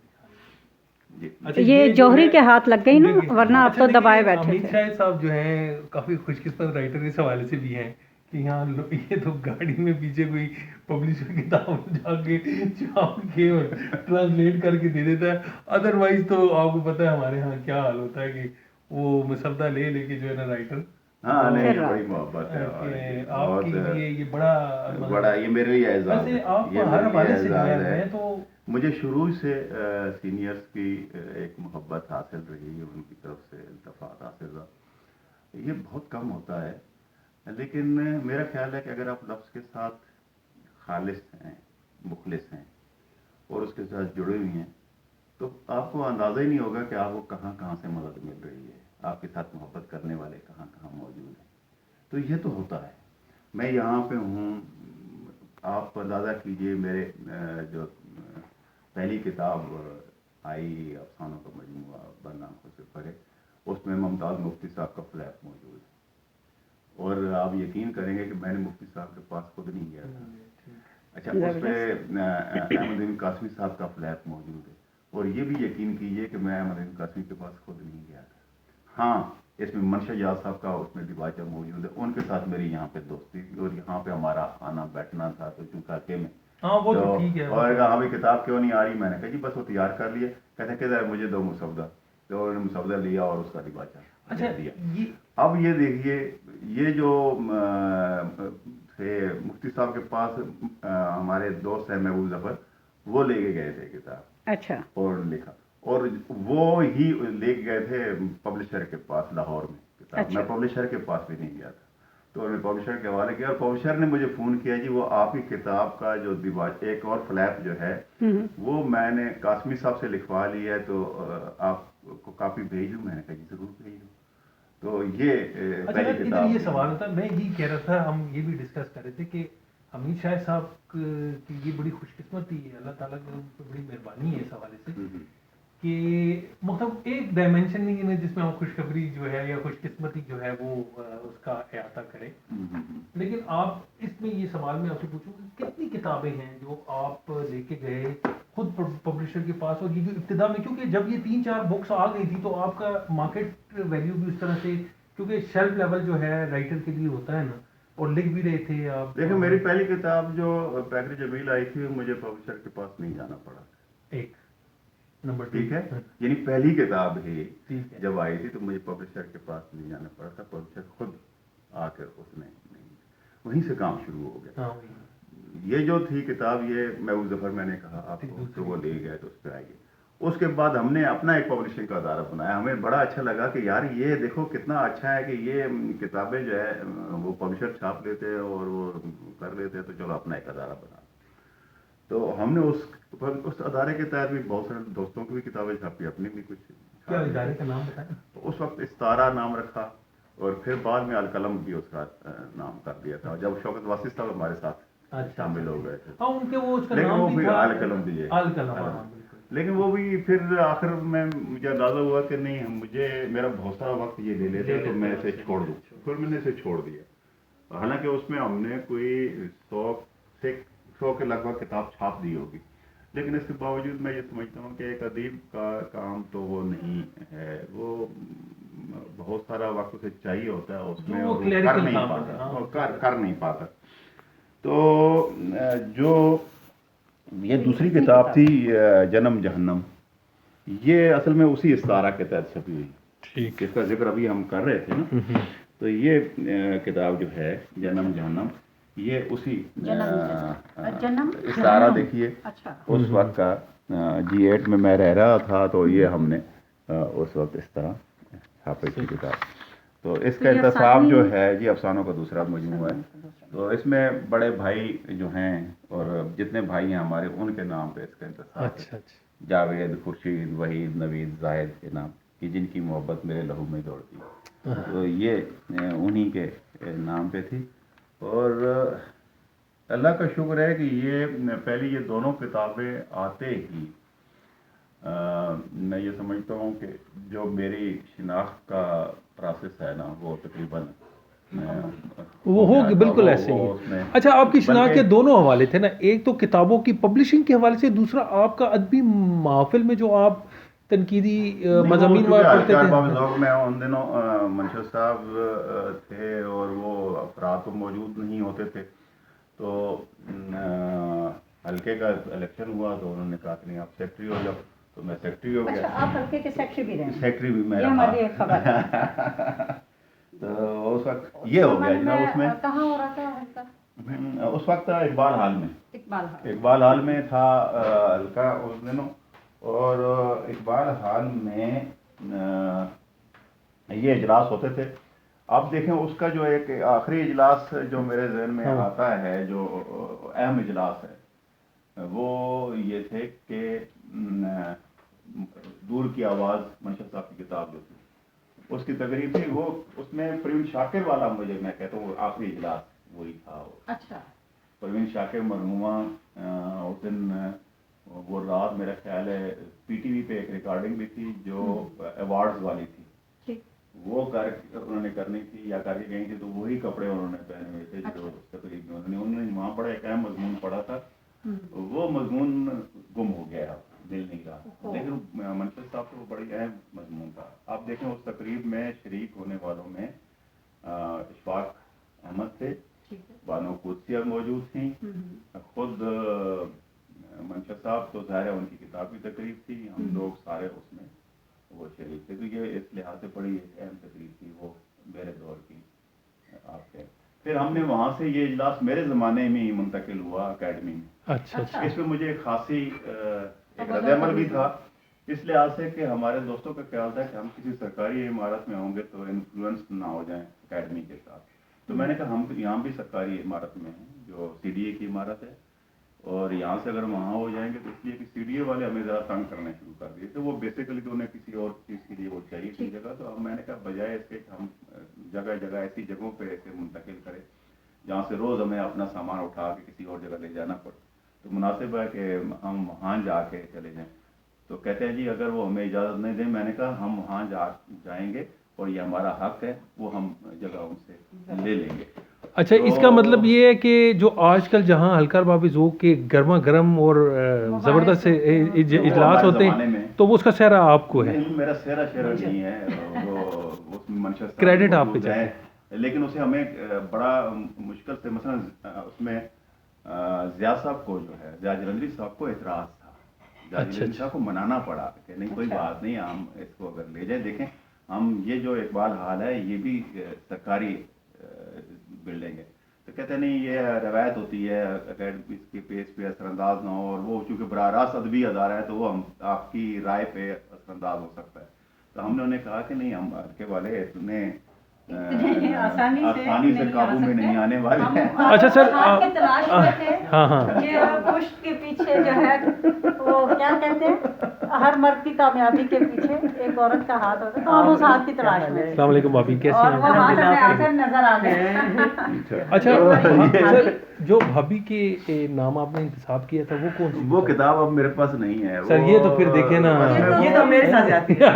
یہ جوہری کے ہاتھ لگ گئی نا، ورنہ آپ تو دبائے بیٹھے تھے. امت شاہ صاحب جو ہیں کافی خوش قسمت رائٹر اس حوالے سے بھی ہیں کہ یہاں یہ تو گاڑی میں پیچھے کوئی پبلشر کتاب جا کے چھاپ کے اور ٹرانسلیٹ کر کے دے دیتا ہے. ادروائز تو آپ کو پتہ ہے ہمارے یہاں کیا حال ہوتا ہے کہ وہ مسودہ لے کے جو ہے نا رائٹر. ہاں نہیں یہ بڑی محبت ہے آپ کے لیے یہ بڑا یہ میرے لیے اعزاز ہے. آپ ہر حوالے سے ہے تو مجھے شروع سے سینئرز کی ایک محبت حاصل رہی، ان کی طرف سے التفات حاصل رہا. یہ بہت کم ہوتا ہے، لیکن میرا خیال ہے کہ اگر آپ لفظ کے ساتھ خالص ہیں، مخلص ہیں اور اس کے ساتھ جڑے ہوئے ہیں تو آپ کو اندازہ ہی نہیں ہوگا کہ آپ کو کہاں کہاں سے مدد مل رہی ہے، آپ کے ساتھ محبت کرنے والے کہاں کہاں موجود ہیں. تو یہ تو ہوتا ہے. میں یہاں پہ ہوں، آپ اندازہ کیجئے میرے جو پہلی کتاب آئی افسانوں کا مجموعہ برنام خود سے پڑھے، اس میں ممتاز مفتی صاحب کا فلیپ موجود ہے. اور آپ یقین کریں گے کہ میں نے مفتی صاحب کے پاس خود نہیں گیا تھا. اچھا اس پہ احمد امین قاسمی صاحب کا فلیپ موجود ہے. اور یہ بھی یقین کیجئے کہ میں احمد امین قاسمی کے پاس خود نہیں گیا تھا. ہاں اس میں منشا یاد صاحب کا اس میں دیباچہ موجود ہے، ان کے ساتھ میری یہاں پہ دوستی تھی اور یہاں پہ ہمارا آنا بیٹھنا تھا. تو چونکہ میں اور ہمیں کتاب کیوں نہیں آ رہی، میں نے کہا جی بس وہ تیار کر لیے. کہتے کدھر مجھے دو مسودہ، تو انہوں نے مسودہ لیا اور اس کا دیباچہ دیا. اب یہ دیکھیے یہ جو تھے مفتی صاحب کے پاس ہمارے دوست ہیں محبوب ظفر، وہ لے کے گئے تھے کتاب. اچھا. اور لکھا اور وہ ہی لے کے گئے تھے پبلشر کے پاس لاہور میں کتاب. میں پبلشر کے پاس بھی نہیں گیا تھا، تو میں پبلشر کے حوالے کیا اور پبلشر نے مجھے فون کیا جی وہ آپ کی کتاب کا جو ایک اور فلیپ جو ہے وہ میں نے قاسمی صاحب سے لکھوا لی ہے، تو آپ کو کاپی بھیج دوں. میں نے کہا جی ضرور بھیج دوں. تو یہ پہلی کتاب. یہ سوال ہوتا ہے، میں یہ کہہ رہا تھا، ہم یہ بھی ڈسکس کر رہے تھے کہ امت شاہ صاحب کی یہ بڑی خوش قسمتی ہے، اللہ تعالیٰ کی ان پہ بڑی مہربانی ہے اس حوالے سے کہ مطلب ایک ڈائمینشن نہیں ہے جس میں ہم خوشخبری جو ہے یا خوش قسمتی جو ہے وہ اس کا احاطہ کرے. لیکن آپ اس میں یہ سوال میں آپ سے پوچھوں کہ کتنی کتابیں ہیں جو آپ لے کے گئے خود پبلشر کے پاس، اور یہ جو ابتدا میں کیونکہ جب یہ 3-4 بکس آ گئی تھی تو آپ کا مارکیٹ ویلیو بھی اس طرح سے، کیونکہ شیلف لیول جو ہے رائٹر کے لیے ہوتا ہے نا، اور لکھ بھی رہے تھے آپ. دیکھیں میری پہلی کتاب جو پیکر جمیل آئی تھی مجھے پبلشر کے پاس نہیں جانا پڑا. ایک نمبر ٹھیک ہے، یعنی پہلی کتاب ہی جب آئی تھی تو مجھے پبلشر کے پاس نہیں جانا پڑا تھا. پبلشر خود آ کر اس نے وہیں سے کام شروع ہو گیا. یہ جو تھی کتاب یہ محبوب ظفر میں نے کہا آپ کو تو وہ لے گئے تو اس پہ آئیے. اس کے بعد ہم نے اپنا ایک پبلشنگ کا ادارہ بنایا. ہمیں بڑا اچھا لگا کہ یار یہ دیکھو کتنا اچھا ہے کہ یہ کتابیں جو ہے وہ پبلشر چھاپ لیتے اور وہ کر لیتے، تو چلو اپنا ایک ادارہ بنا. تو ہم نے اس ادارے کے تحت بھی بہت سارے دوستوں کی بھی کتابیں چھاپی، اپنی بھی کچھ. کیا ادارے کا نام بتائیں؟ اس وقت استارہ نام رکھا اور پھر بعد میں القلم بھی اس کا نام کر دیا تھا. جب شوکت واسی صاحب ہمارے ساتھ شامل ہو گئے تھے لیکن وہ بھی القلم بھی ہے. لیکن وہ بھی پھر آخر میں مجھے اندازہ ہوا کہ نہیں مجھے میرا بہت سارا وقت یہ لے لیتے تو میں اسے چھوڑ دوں. پھر میں نے اسے چھوڑ دیا. حالانکہ اس میں ہم نے کوئی 100 کے لگ بھگ کتاب چھاپ دی ہوگی، لیکن اس کے باوجود میں یہ سمجھتا ہوں کہ ایک ادیب کا کام تو وہ نہیں ہے. وہ بہت سارا وقت اسے چاہیے ہوتا ہے اس میں وہ اور clerical کر نہیں کام پاتا، ہوتا ہے، ہاں۔ اور کر نہیں پاتا. تو جو یہ دوسری کتاب تھی جنم جہنم، یہ اصل میں اسی استعارہ کے تحت چھپی ہوئی، ٹھیک. جس کا ذکر ابھی ہم کر رہے تھے نا. تو یہ کتاب جو ہے جنم جہنم، یہ اسی جنم استعارہ دیکھیے اچھا اس وقت کا. G8 میں رہ رہا تھا تو یہ ہم نے اس وقت اس طرح چھاپی تھی کتاب. تو اس کا انتصاب جو ہے جی افسانوں کا دوسرا مجموعہ ہے. تو اس میں بڑے بھائی جو ہیں اور جتنے بھائی ہیں ہمارے ان کے نام پہ اس کا انتصاب ہے. اچھا اچھا. جاوید، خورشید، وحید، نوید، زاہد کے نام، کہ جن کی محبت میرے لہو میں دوڑتی. تو یہ انہی کے نام پہ تھی. اور اللہ کا شکر ہے کہ یہ پہلی یہ دونوں کتابیں آتے ہی میں یہ سمجھتا ہوں کہ جو میری شناخت کا پروسیس ہے نا وہ تقریباً وہ ہوگی بالکل ایسے ہی. اچھا آپ کی شناخت کے دونوں حوالے تھے نا، ایک تو کتابوں کی پبلشنگ کے حوالے سے، دوسرا آپ کا ادبی محافل میں جو آپ تنقیدی مضامین پڑھتے تھے. میں ان دنوں منشد صاحب تھے اور وہ افراد تو موجود نہیں ہوتے تھے. تو حلقے کا الیکشن ہوا تو انہوں نے کہا کہ نہیں آپ سیکرٹری ہو جاؤ، تو میں سیکرٹری ہو گیا. آپ حلقے کے سیکرٹری بھی رہے؟ سیکرٹری بھی میں یہ ہماری ایک خبر ہے. تو اس وقت یہ ہو گیا جناب. اس میں کہاں ہو رہا تھا حلقہ؟ اس وقت اقبال ہال میں. اقبال ہال میں تھا حلقہ اس دنوں. اور اقبال ہال میں یہ اجلاس ہوتے تھے. آپ دیکھیں اس کا جو ایک آخری اجلاس جو میرے ذہن میں آتا ہے، جو اہم اجلاس ہے، وہ یہ تھے کہ دور کی آواز منشد صاحب کی کتاب جو تھی اس کی تقریب تھی. وہ اس میں پروین شاکر والا مجھے میں کہتا ہوں آخری اجلاس وہی تھا. اچھا. پروین شاکر مرحومہ اس دن وہ رات میرا خیال ہے پی ٹی وی پہ ایک ریکارڈنگ بھی تھی جو ایوارڈز والی تھی، وہ انہوں نے کرنی تھی یا کر کے گئی تھی. تو وہی کپڑے انہوں نے پہنے ہوئے تھے جو تقریب میں انہوں نے وہاں پڑھا. ایک اہم مضمون پڑھا تھا، وہ مضمون گم ہو گیا، مل نہیں رہا. لیکن منشد صاحب کو بڑی اہم مضمون تھا. آپ دیکھیں اس تقریب میں شریک ہونے والوں میں اشفاق احمد تھے، بانو قدسیہ موجود تھیں، خود منشد صاحب تو ظاہر ہے ان کی کتاب کی تقریب تھی. ہم لوگ سارے اس میں وہ شریک تھے. تو یہ اس لحاظ سے بڑی اہم تقریب تھی وہ میرے دور کی. آپ کے پھر ہم نے وہاں سے یہ اجلاس میرے زمانے میں ہی منتقل ہوا اکیڈمی میں. اچھا. اس میں مجھے ایک خاصی ایک رد عمل بھی تھا، اس لحاظ سے کہ ہمارے دوستوں کا خیال تھا کہ ہم کسی سرکاری عمارت میں ہوں گے تو انفلوئنس نہ ہو جائیں اکیڈمی کے ساتھ. تو میں نے کہا ہم یہاں بھی سرکاری عمارت میں ہیں جو سی ڈی اے کی عمارت ہے، اور یہاں سے اگر وہاں ہو جائیں گے تو اس لیے کہ سی ڈی اے والے ہمیں ذرا تنگ کرنے شروع کر دیے تھے. وہ بیسیکلی تو انہیں کسی اور چیز کے لیے وہ چاہیے تھی جگہ. تو میں نے کہا بجائے اس کے کہ ہم جگہ جگہ ایسی جگہوں پہ ایسے منتقل کریں جہاں سے روز ہمیں اپنا سامان اٹھا کے کسی اور جگہ لے جانا پڑے، تو مناسب ہے کہ ہم وہاں جا کے چلے جائیں. تو کہتے ہیں جی اگر وہ ہمیں اجازت نہیں دیں. میں نے کہا ہم وہاں جائیں گے اور یہ ہمارا حق ہے، وہ ہم جگہ ان سے لے لیں گے. اچھا، اس کا مطلب یہ ہے کہ جو آج کل جہاں ہلکا باب ذوق کے گرما گرم اور زبردست اجلاس ہوتے ہیں تو وہ اس کا سہرا آپ کو ہے؟ میرا سہرا نہیں ہے، وہ منشد کریڈٹ آپ پہ ہے، لیکن اسے ہمیں بڑا مشکل سے، مثلا اس میں ضیاء صاحب کو جو ہے ضیاء جلندری صاحب کو اعتراض تھا. ضیاء جلندری صاحب کو منانا پڑا کہ نہیں کوئی بات نہیں، ہم اس کو اگر لے جائیں. دیکھیں ہم یہ جو اقبال ہال ہے یہ بھی سرکاری بلڈنگ ہے. تو کہتے ہیں نہیں یہ روایت ہوتی ہے اکیڈمی کے پیج پہ اثر انداز نہ ہو، اور وہ چونکہ براہ راست ادبی ادارہ ہے تو وہ ہم آپ کی رائے پہ اثر انداز ہو سکتا ہے. تو ہم نے انہیں کہا کہ نہیں، ہم ہلکے والے اتنے آسانی سے قابو میں نہیں آنے والے ہیں. اچھا سر، ہاں ہاں، یہ پشت کے پیچھے جو ہے وہ کیا کہتے ہیں، ہر مرد کی کامیابی کے پیچھے ایک عورت کا ہاتھ ہوتا ہے، تو ہم اس ہاتھ کی تلاش میں. السلام علیکم بھابھی، کیسی ہیں؟ اور وہ ہاتھ ہمیں آ کر نظر آ گئے. اچھا سر، جو بھابھی کے نام آپ نے انتصاب کیا تھا وہ کون سی؟ وہ کتاب اب میرے پاس نہیں ہے سر. یہ تو پھر دیکھیں نا، یہ تو میرے ساتھ آتی ہے.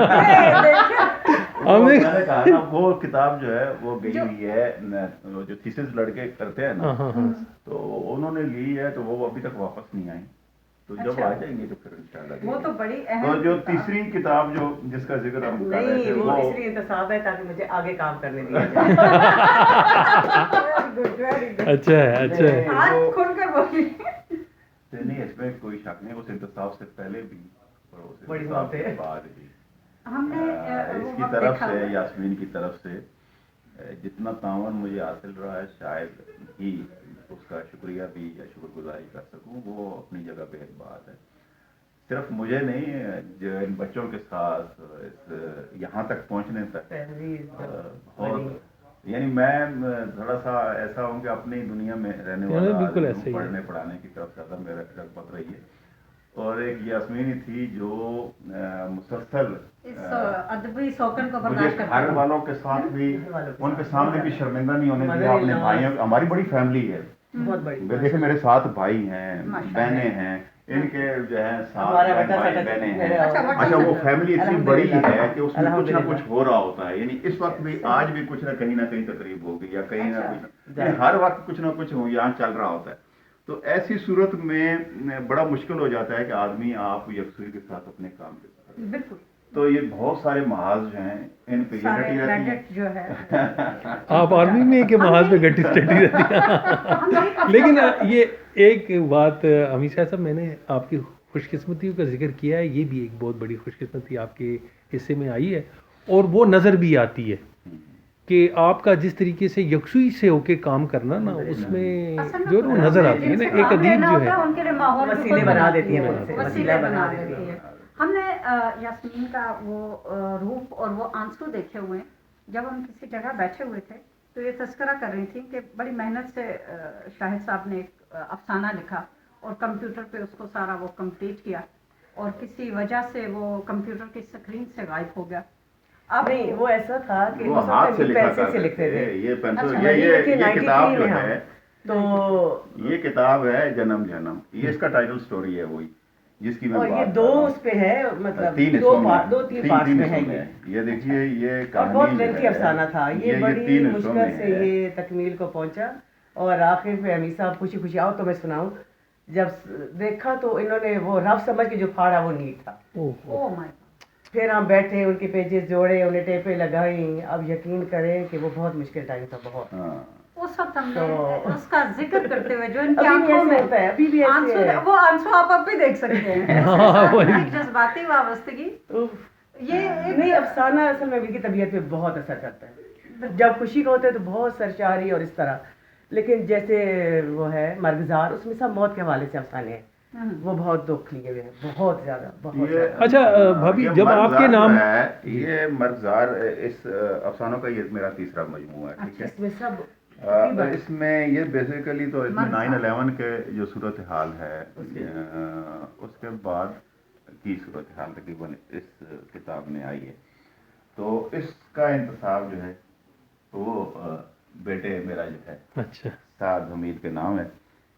میں نے کہا نا وہ کتاب جو ہے وہ گئی ہوئی ہے، جو تھیسس لڑکے کرتے ہیں نا تو انہوں نے لی ہے، تو وہ ابھی تک واپس نہیں آئی. تو جب اچھا۔ آ جائیں گے تو پھر انشاءاللہ وہ تو بڑی تو اہم جو تیسری کتاب جو جس کا ذکر ہم کر رہے نہیں تھے وہ وہ اس لیے انتصاب ہے تاکہ مجھے آگے کام کرنے دیا جائے. Very good. اچھا ہے اچھا ہے. آج کھل کر بولی. نہیں اس میں کوئی شک نہیں, اس انتصاب سے پہلے بھی اور اس بڑی انتصاب بات ہے. کے بعد بھی ہم نے اس کی طرف سے یاسمین کی طرف سے جتنا تعاون مجھے حاصل رہا ہے شاید ہی اس کا شکریہ بھی یا شکر گزاری کر سکوں, وہ اپنی جگہ پہ ایک بات ہے. صرف مجھے نہیں, جو ان بچوں کے ساتھ یہاں تک پہنچنے تک بہت, یعنی میں تھوڑا سا ایسا ہوں کہ اپنی دنیا میں رہنے والا بالکل آدمی ایسا ہوں, ہی ہے. پڑھنے پڑھانے کی طرف زیادہ میرا رغبت رہی ہے. اور ایک یاسمین تھی جو مسلسل ادبی شوقن کو مجھے برداشت گھر کرتی والوں کے ساتھ بھی ان کے سامنے بھی شرمندہ نہیں ہونے دیا. آپ نے بھائی, ہماری بڑی فیملی ہے, بہت بڑی. دیکھیں میرے 7 بھائی ہیں, بہنیں ہیں, ان کے جو ہے 7 بھائی بہنیں ہیں. اچھا وہ فیملی اتنی بڑی ہے کہ اس میں کچھ نہ کچھ ہو رہا ہوتا ہے. یعنی اس وقت بھی آج بھی کچھ نہ کہیں تقریب ہوگی یا کہیں نہ کچھ, یعنی ہر وقت کچھ نہ کچھ یہاں چل رہا ہوتا ہے. تو ایسی صورت میں بڑا مشکل ہو جاتا ہے کہ آدمی آپ یکسوئی کے ساتھ اپنے کام کے ساتھ. بالکل. تو یہ بہت سارے محاذ جو ہیں ان پہ یہ ڈٹی رہتی ہیں. جو ہے آپ آرمی میں کہ محاذ پہ گٹی سٹی رہتی ہے. لیکن یہ ایک بات ہمیشہ صاحب, میں نے آپ کی خوش قسمتیوں کا ذکر کیا ہے, یہ بھی ایک بہت بڑی خوش قسمتی آپ کے حصے میں آئی ہے, اور وہ نظر بھی آتی ہے کہ آپ کا جس طریقے سے یکسوئی سے ہو کے کام کرنا نا, اس میں جو ہے وہ نظر آتی ہے نا. ایک ادیب جو ہے ان کے لیے ماحول وسیلے بنا دیتی ہے, وسیلے بنا دیتی ہے. ہم نے یاسمین کا وہ روپ اور وہ آنسو دیکھے ہوئے ہیں. جب ہم کسی جگہ بیٹھے ہوئے تھے تو یہ تذکرہ کر رہی تھی کہ بڑی محنت سے شاہد صاحب نے ایک افسانہ لکھا اور کمپیوٹر پہ اس کو سارا وہ کمپلیٹ کیا, اور کسی وجہ سے وہ کمپیوٹر کی اسکرین سے غائب ہو گیا. اب نہیں وہ ایسا تھا کہ وہ ہاتھ سے پینسل سے لکھتے تھے. یہ پینسل, اچھا. یہ کتاب جو ہے, تو یہ کتاب ہے جنم جنم, یہ اس کا ٹائٹل سٹوری ہے وہی جس کی میں اور بات یہ کر دو رہا ہوں. اس پہ ہے, مطلب 3 3 پارٹس میں ہے یہ دیکھیے یہ اور کہانی بہت جو لینتھی ہے, افسانہ تھا. یہ بڑی 3 حصوں میں مشکل سے ہے. یہ تکمیل کو پہنچا, اور آخر پہ امی صاحب خوشی خوشی آؤ تو میں سناؤں. جب دیکھا تو انہوں نے وہ رف سمجھ کے جو پھاڑا وہ نیٹ تھا. او مائی. پھر ہم بیٹھے, ان کے پیجز جوڑے, انہیں ٹیپیں لگائیں. اب یقین کریں کہ وہ بہت مشکل ٹائم تھا, بہت. اس وقت ہم نے اس کا ذکر کرتے ہوئے جو ان کی ابھی بھی آنکھوں ایسے میں ہوتا ہے, ابھی بھی ایسے ہے. وہ آنسو آپ اب بھی دیکھ سکتے ہیں. ایک جذباتی وابستگی. یہ نہیں, افسانہ اصل میں ان کی طبیعت پہ بہت اثر کرتا ہے. جب خوشی کا ہوتا ہے تو بہت سرشاری اور اس طرح, لیکن جیسے وہ ہے مرغزار, اس میں سب موت کے حوالے سے افسانے ہیں. وہ بہت دکھ لیے ہوئے ہیں, بہت زیادہ, بہت زیادہ. اچھا بھابھی, جب آپ کے نام ہے یہ مرغزار, اس افسانوں کا یہ میرا تیسرا مجموعہ ہے. ٹھیک ہے, اس میں سب اس میں یہ بیسیکلی تو اس میں 9/11 کے جو صورتحال ہے اس کے بعد کی صورتحال تقریباً اس کتاب میں آئی ہے. تو اس کا انتصاب جو ہے وہ بیٹے میرا جو ہے, اچھا, سعد حمید کے نام ہے,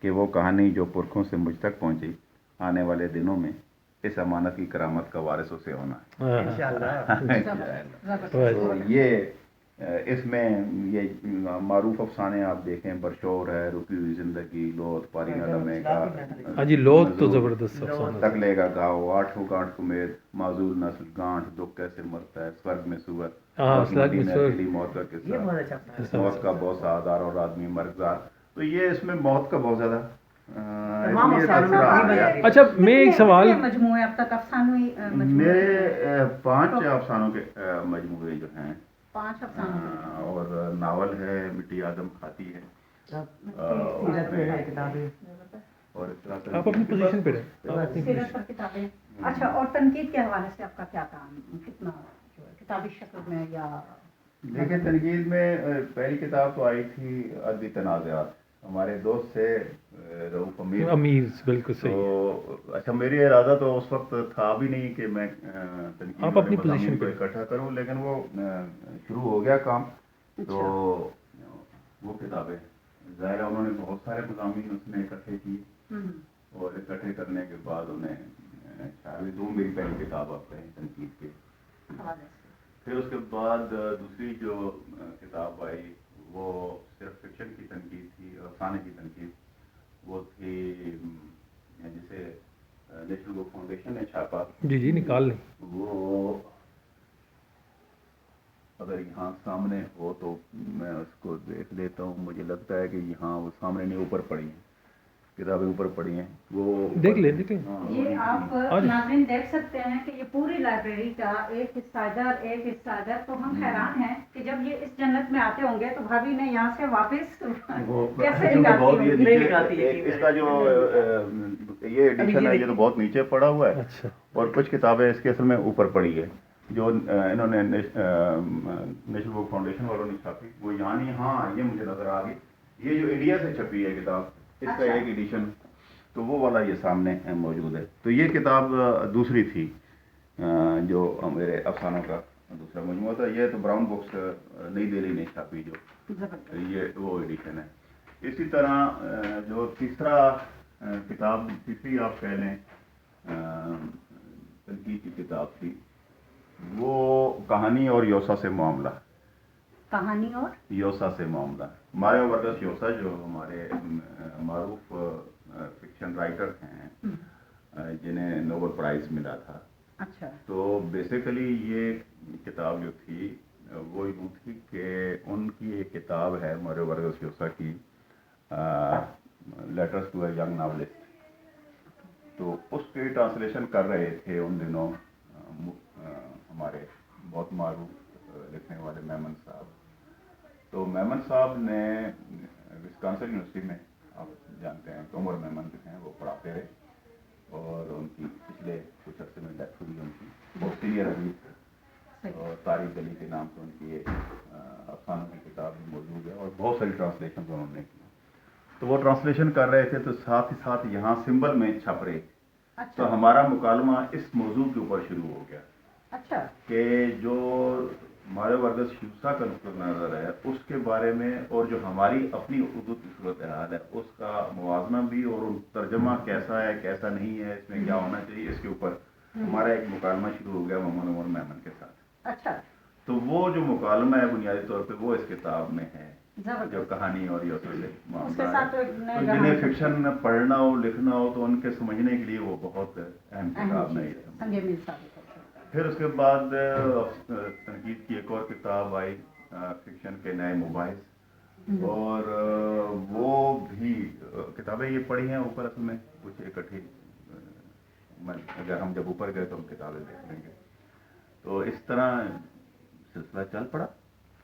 کہ وہ کہانی جو پرکھوں سے مجھ تک پہنچی, آنے والے دنوں میں اس امانت کی کرامت کا وارث اسے ہونا ہے انشاءاللہ. تو یہ اس میں یہ معروف افسانے آپ دیکھیں, برشور ہے, رکی ہوئی زندگی, لوت پاری نغمے کا, ہاں جی, لوت تو زبردست افسانہ. تکلے کا گاؤ, 8 گانٹھ کمید, معذول نسل گانٹھ, دکھ کیسے مرتا ہے, سورگ میں سور, اکیلی موت کا قصہ, موت کا بوسہ, آدار اور آدمی مرغزار. تو یہ اس میں موت کا بہت زیادہ اچھا, میں ایک سوال, مجموعے اب تک افسانوی میرے 5 افسانوں کے مجموعے جو ہیں, 5 افسانوں, اور ناول ہے, مٹی آدم کھاتی ہے, اور اس طرح آپ اپنی پوزیشن پہ رہیں, سیرت پر کتابیں. اچھا, اور تنقید کے حوالے سے آپ کا کیا کام, کتنا جو ہے کتابی شکل میں یا؟ دیکھیں, تنقید میں پہلی کتاب تو آئی تھی ادبی تنازعات, ہمارے دوست تھے رؤوف امیر, بالکل صحیح. تو اچھا, میری ارادہ تو اس وقت تھا بھی نہیں کہ میں تنقید آپ والے اپنی مضامین پوزیشن کو پہ اکٹھا کروں, لیکن وہ شروع ہو گیا کام. تو وہ کتابیں ظاہر ہے انہوں نے بہت سارے مضامین اس میں اکٹھے کیے, اور اکٹھے کرنے کے بعد انہیں شاید میری پہلی کتاب آپ کہیں تنقید کے. پھر اس کے بعد دوسری جو کتاب آئی وہ صرف فکشن کی تنقید تھی, افسانے کی تنقید. وہ تھی جسے نیشنل بک فاؤنڈیشن نے چھاپا، جی جی نکال لیں. وہ اگر یہاں سامنے ہو تو میں اس کو دیکھ لیتا ہوں. مجھے لگتا ہے کہ یہاں وہ سامنے نہیں، اوپر پڑی ہیں کتابیں، اوپر پڑی ہیں وہ. دیکھ لیں دیکھ لیں. ہاں، یہ آپ ناظرین دیکھ سکتے ہیں کہ یہ پوری لائبریری کا ایک حصہ ادھر. تو ہم حیران ہیں کہ جب یہ اس جنت میں آتے ہوں گے تو بھابھی نے یہاں سے واپس کیسے بہت نکالتی یہ ہوں گی؟ نیچے اس کا جو یہ ایڈیشن ہے یہ تو بہت نیچے پڑا ہوا ہے، اچھا اور کچھ کتابیں اس کے اصل میں اوپر پڑی ہے جو انہوں نے نیشنل بک فاؤنڈیشن والوں نے چھاپی. وہ یہاں نہیں، ہاں یہ مجھے نظر آ گئی. یہ جو انڈیا سے چھپی ہے کتاب، اس کا ایک ایڈیشن، تو وہ والا یہ سامنے موجود ہے. تو یہ کتاب دوسری تھی جو میرے افسانوں کا دوسرا مجموعہ تھا. یہ تو براؤن بکس نئی دہلی نے چھاپی، جو یہ وہ ایڈیشن ہے. اسی طرح جو تیسرا کتاب، تیسری آپ کہہ لیں تنقید کی کتاب تھی، وہ کہانی اور یوسا سے معاملہ. کہانی اور یوسا سے معاملہ، ماریو ورگس یوسا جو ہمارے معروف فکشن رائٹر ہیں جنہیں نوبل پرائز ملا تھا. اچھا. تو بیسیکلی یہ کتاب جو تھی وہ یوں تھی کہ ان کی ایک کتاب ہے ماریو ورگس یوسا کی، letters to a young novelist. تو اس کی ٹرانسلیشن کر رہے تھے ان دنوں ہمارے بہت معروف لکھنے والے میمن صاحب. تو میمن صاحب نے وسکانسن یونیورسٹی میں، آپ جانتے ہیں کہ عمر میمن جو ہیں وہ پڑھاتے رہے، اور ان کی پچھلے کچھ عرصے میں ڈیتھ ہوئی ان کی. بہت سینئر ادیب تھے، اور طارق علی کے نام سے ان کی ایک افسانوں کی کتاب موجود ہے، اور بہت ساری ٹرانسلیشن انہوں نے کی. تو وہ ٹرانسلیشن کر رہے تھے، تو ساتھ ہی ساتھ یہاں سمبل میں چھپ رہے تھے. تو ہمارا مکالمہ اس موضوع کے اوپر شروع ہو گیا. اچھا. کہ جو ماریو ورگس یوسا کا نقطہ نظر ہے اس کے بارے میں، اور جو ہماری اپنی اردو کی صورتحال ہے اس کا موازنہ بھی، اور ترجمہ کیسا ہے کیسا نہیں ہے، اس میں کیا ہونا چاہیے، اس کے اوپر ہمارا ایک مکالمہ شروع ہو گیا محمد عمر میمن کے ساتھ. اچھا. تو وہ جو مکالمہ ہے بنیادی طور پہ وہ اس کتاب میں ہے، جو کہانی اور یوسا سے معاملہ ہے. تو جنہیں فکشن پڑھنا ہو لکھنا ہو تو ان کے سمجھنے کے لیے وہ بہت اہم کتاب نہیں ہے. پھر اس کے بعد تنقید کی ایک اور کتاب آئی، فکشن کے نئے مباحث، اور وہ بھی کتابیں یہ پڑھی ہیں اوپر اصل میں کچھ اکٹھی. اگر ہم جب اوپر گئے تو ہم کتابیں دیکھ لیں گے. تو اس طرح سلسلہ چل پڑا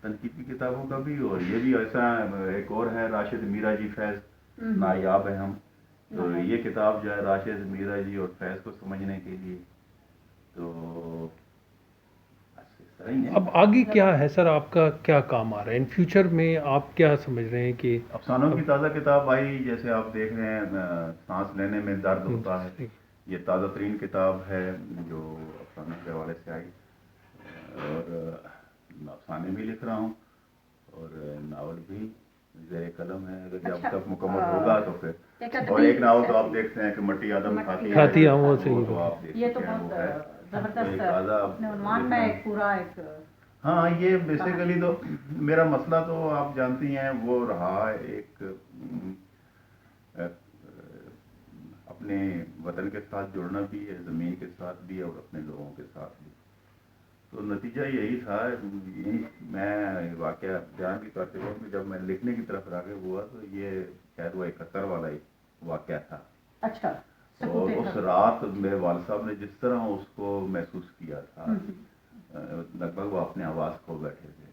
تنقید کی کتابوں کا بھی. اور یہ بھی ایسا ایک اور ہے، راشد میرا جی فیض، نایاب ہے ہم. تو یہ کتاب جو ہے راشد میرا جی اور فیض کو سمجھنے کے لیے. تو اب آگے کیا ہے سر، آپ کا کیا کام آ رہا ہے ان فیوچر میں؟ آپ کیا سمجھ رہے ہیں کہ افسانوں کی تازہ کتاب آئی، جیسے آپ دیکھ رہے ہیں سانس لینے میں درد ہوتا ہے، یہ تازہ ترین کتاب ہے جو افسانوں کے حوالے سے آئی. اور افسانے بھی لکھ رہا ہوں اور ناول بھی زیر قلم ہے. اگر جب تک مکمل ہوگا تو پھر، اور ایک ناول تو آپ دیکھتے ہیں کہ مٹی آدم کھاتی ہے، وہ تو آپ دیکھ سکتے ہیں، وہ ہے زبردست عنوان میں ایک پورا ایک. ہاں یہ بیسیکلی تو میرا مسئلہ تو آپ جانتی ہیں وہ رہا ایک اپنے وطن کے ساتھ جڑنا بھی ہے، زمین کے ساتھ بھی اور اپنے لوگوں کے ساتھ بھی. تو نتیجہ یہی تھا. میں واقعہ بیان بھی کرتے وقت جب میں لکھنے کی طرف راغب ہوا تو یہ شاید وہ 71 والا ہی واقعہ تھا. اچھا. اور اس رات میرے والد صاحب نے جس طرح اس کو محسوس کیا تھا، لگ بھگ وہ اپنے آواز کھو بیٹھے تھے،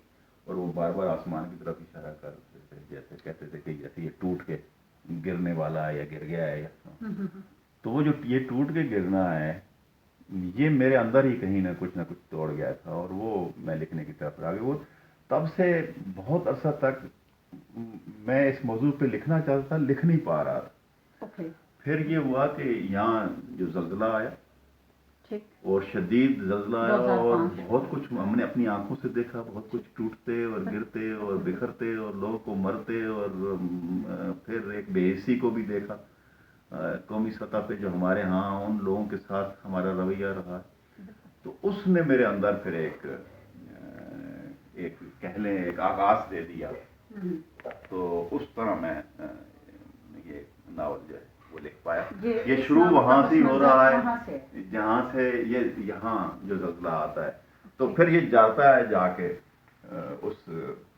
اور وہ بار بار آسمان کی طرف اشارہ کرتے تھے، جیسے کہتے تھے کہ جیسے یہ ٹوٹ کے گرنے والا ہے یا گر گیا ہے. تو وہ جو یہ ٹوٹ کے گرنا ہے یہ میرے اندر ہی کہیں نہ کچھ توڑ گیا تھا، اور وہ میں لکھنے کی طرف آگے. وہ تب سے بہت عرصہ تک میں اس موضوع پہ لکھنا چاہتا تھا، لکھ نہیں پا رہا تھا. پھر یہ ہوا کہ یہاں جو زلزلہ آیا، اور شدید زلزلہ آیا، اور بہت کچھ ہم نے اپنی آنکھوں سے دیکھا، بہت کچھ ٹوٹتے اور گرتے اور بکھرتے اور لوگوں کو مرتے، اور پھر ایک بے حسی کو بھی دیکھا قومی سطح پہ جو ہمارے ہاں ان لوگوں کے ساتھ ہمارا رویہ رہا. تو اس نے میرے اندر پھر ایک کہہ لیں ایک آغاز دے دیا. تو اس طرح میں یہ ناول جو ہے وہ لکھ پایا. یہ یہ شروع وہاں سے ہی ہو رہا وہاں سے. ہے جہاں سے یہ یہاں جو زلزلہ آتا ہے تو پھر یہ جاتا ہے جا کے اس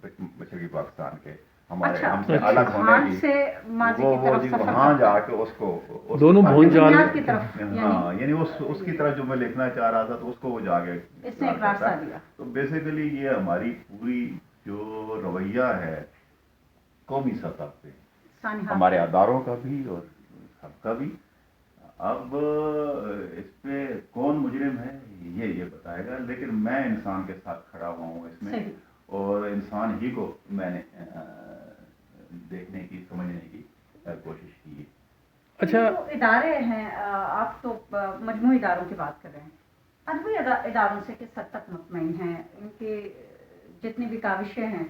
مشرقی پاکستان کے ہمارے ہم سے الگ ہونے ہاں کی سے ماضی وہ کی طرف جی سفر وہاں کرتا جا ہے. کے اس کو دونوں بھون جال بنیاد کی طرف ہاں یعنی اس کی طرف جو میں لکھنا چاہ رہا تھا تو اس کو وہ جا کے اس نے ایک راستہ دیا. تو بیسیکلی یہ ہماری پوری جو رویہ ہے قومی سطح پہ سانحات. ہمارے اداروں کا بھی اور سب کا بھی. اب اس پہ کون مجرم ہے یہ بتائے گا، لیکن میں انسان کے ساتھ کھڑا ہوا ہوں اس میں صحیح. اور انسان ہی کو میں نے دیکھنے کی سمجھنے کی کوشش کی ہے. اچھا جو ادارے ہیں آپ تو مجموعی اداروں کی بات کر رہے ہیں، ادبی اداروں سے کس حد تک مطمئن ہیں؟ ان کی جتنی بھی کاوشیں ہیں،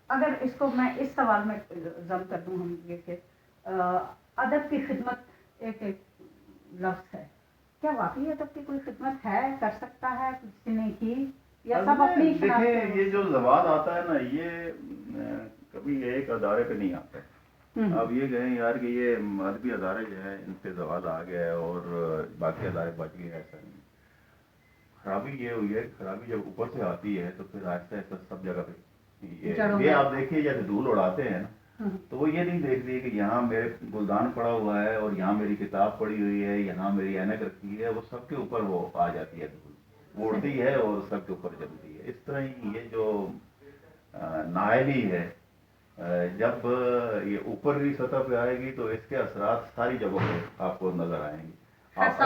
اگر اس کو میں اس سوال میں ضم کر دوں ہم یہ کہ ادب کی خدمت ایک لفظ ہے، کیا واقعی ادب کی کوئی خدمت ہے، کر سکتا ہے، کسی نے کی، یا سب اپنی دیکھیں یہ جو زوال آتا ہے نا یہ کبھی ایک ادارے پہ نہیں آتا ہے. اب یہ کہیں یار کہ یہ ادبی ادارے جو ہے ان پہ زوال آ گیا ہے اور باقی ادارے بچ گئے، ایسا نہیں. خرابی یہ ہوئی ہے، خرابی جب اوپر سے آتی ہے تو پھر آہستہ آہستہ سب جگہ پہ یہ آپ دیکھیے جیسے دھول اڑاتے ہیں نا تو وہ یہ نہیں دیکھتے کہ یہاں میرے گلدان پڑا ہوا ہے اور یہاں میری کتاب پڑی ہوئی ہے، یہاں میری اینک رکھی ہے، وہ سب کے اوپر وہ آ جاتی ہے دھول، وہ اڑتی ہے اور سب کے اوپر جلتی ہے. اس طرح ہی یہ جو نائلی ہے جب یہ اوپری سطح پہ آئے گی تو اس کے اثرات ساری جگہوں پہ آپ کو نظر آئیں گے. آپ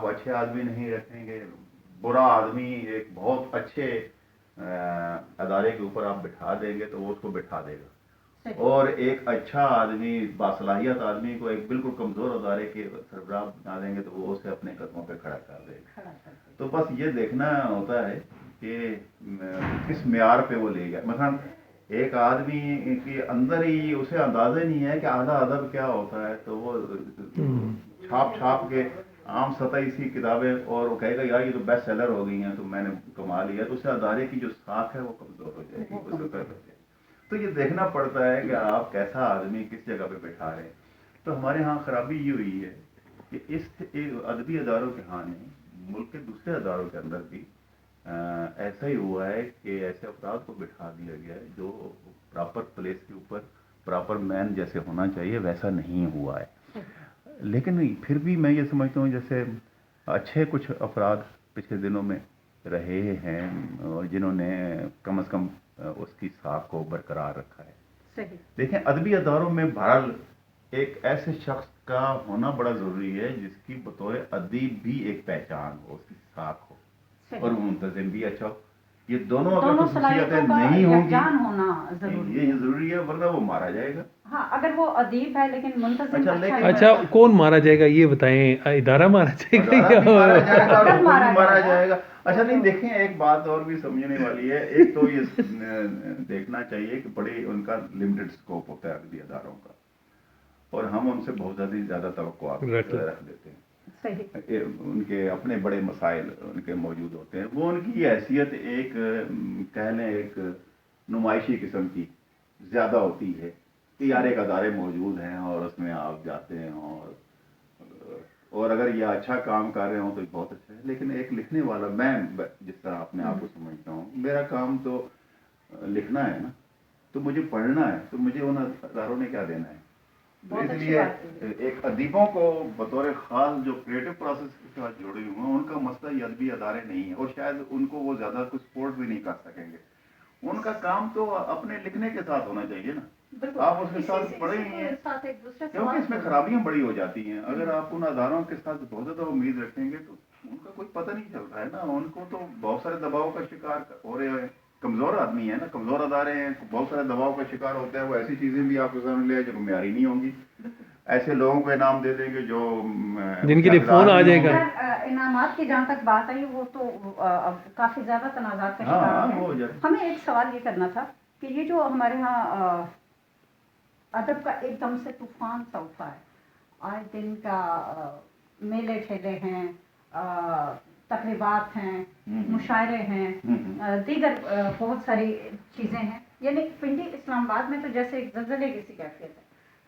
اچھے آدمی نہیں رکھیں گے، برا آدمی ایک بہت اچھے ادارے کے اوپر آپ بٹھا دیں گے تو وہ اس کو بٹھا دے گا، اور ایک اچھا آدمی باصلاحیت آدمی کو ایک بالکل کمزور ادارے کے سربراہ بنا دیں گے تو وہ اسے اپنے قدموں پہ کھڑا کر دے گا. تو بس یہ دیکھنا ہوتا ہے کہ کس معیار پہ وہ لے گیا. مثلا ایک آدمی کے اندر ہی اسے اندازہ نہیں ہے کہ اعلیٰ ادب کیا ہوتا ہے تو وہ چھاپ کے عام سطحی سی کتابیں اور وہ کہے گا یار یہ تو بیسٹ سیلر ہو گئی ہیں تو میں نے کما لیا، تو اسے ادارے کی جو ساکھ ہے وہ کمزور ہو جائے گی. تو یہ دیکھنا پڑتا ہے کہ آپ کیسا آدمی کس جگہ پہ بیٹھا رہے ہیں. تو ہمارے ہاں خرابی یہ ہوئی ہے کہ اس ادبی اداروں کے ہاں نہیں، ملک کے دوسرے اداروں کے اندر بھی ایسا ہی ہوا ہے کہ ایسے افراد کو بٹھا دیا گیا ہے جو پراپر پلیس کے اوپر پراپر مین جیسے ہونا چاہیے ویسا نہیں ہوا ہے. لیکن پھر بھی میں یہ سمجھتا ہوں جیسے اچھے کچھ افراد پچھلے دنوں میں رہے ہیں اور جنہوں نے کم از کم اس کی ساکھ کو برقرار رکھا ہے. دیکھیں ادبی اداروں میں بہرحال ایک ایسے شخص کا ہونا بڑا ضروری ہے جس کی بطور ادیب بھی ایک پہچان ہو، اس کی ساکھ ہو اور منتظم بھی اچھا ہو. یہ دونوں اگر خصوصیتیں نہیں ہوں گی یہ ضروری ہے، ورنہ وہ مارا جائے گا. ہاں اگر وہ ادیب ہے لیکن منتظم اچھا کون مارا جائے گا یہ بتائیں؟ ادارہ مارا جائے گا یا مارا جائے گا؟ اچھا نہیں دیکھیں ایک بات اور بھی سمجھنے والی ہے. ایک تو یہ دیکھنا چاہیے کہ بڑے ان کا لمیٹڈ سکوپ ہوتا ہے ادبی اداروں کا اور ہم ان سے بہت زیادہ توقعات رکھ دیتے ہیں. ان کے اپنے بڑے مسائل ان کے موجود ہوتے ہیں. وہ ان کی حیثیت ایک کہہ لیں ایک نمائشی قسم کی زیادہ ہوتی ہے کہ یار ایک ادارے موجود ہیں اور اس میں آپ جاتے ہیں اور اگر یہ اچھا کام کر رہے ہوں تو بہت اچھا ہے. لیکن ایک لکھنے والا، میں جس طرح اپنے آپ کو سمجھتا ہوں، میرا کام تو لکھنا ہے نا، تو مجھے پڑھنا ہے، تو مجھے ان اداروں نے کیا دینا ہے. اس لیے ایک ادیبوں کو بطور خاص جو کریٹو پروسیس کے ساتھ جڑے ہوئے ہیں ان کا مسئلہ یہ ادبی ادارے نہیں ہے اور شاید ان کو وہ زیادہ کچھ سپورٹ بھی نہیں کر سکیں گے. ان کا کام تو اپنے لکھنے کے ساتھ ہونا چاہیے نا. آپ اس کے ساتھ پڑھیں گے کیونکہ اس میں خرابیاں بڑی ہو جاتی ہیں. اگر آپ ان اداروں کے ساتھ بہت زیادہ امید رکھیں گے تو ان کا کوئی پتہ نہیں چلتا ہے نا. ان کو تو بہت سارے دباؤ کا شکار ہو رہے ہیں. کمزور آدمی ہے نا، کمزور ادارے ہیں، بہت سارے دباؤ کا شکار ہوتے ہیں. وہ ایسی چیزیں بھی آپ کے سامنے لے جو معیاری نہیں ہوں گی. ایسے لوگوں کو انعام دے دیں گے جو جن کے لیے فون آ جائے گا. انعامات کی جہاں تک بات آئی وہ تو کافی زیادہ تنازعات کا شکار ہے. ہمیں ایک سوال یہ کرنا تھا کہ یہ جو ہمارے ہاں ادب کا ایک دم سے طوفان سا اٹھا ہے، آج دن کا میلے ٹھیلے ہیں، تقریبات ہیں، مشاعرے ہیں، دیگر بہت ساری چیزیں ہیں. یعنی پنڈی اسلام آباد میں تو جیسے ایک زلزلے کی سی کیفیت ہے.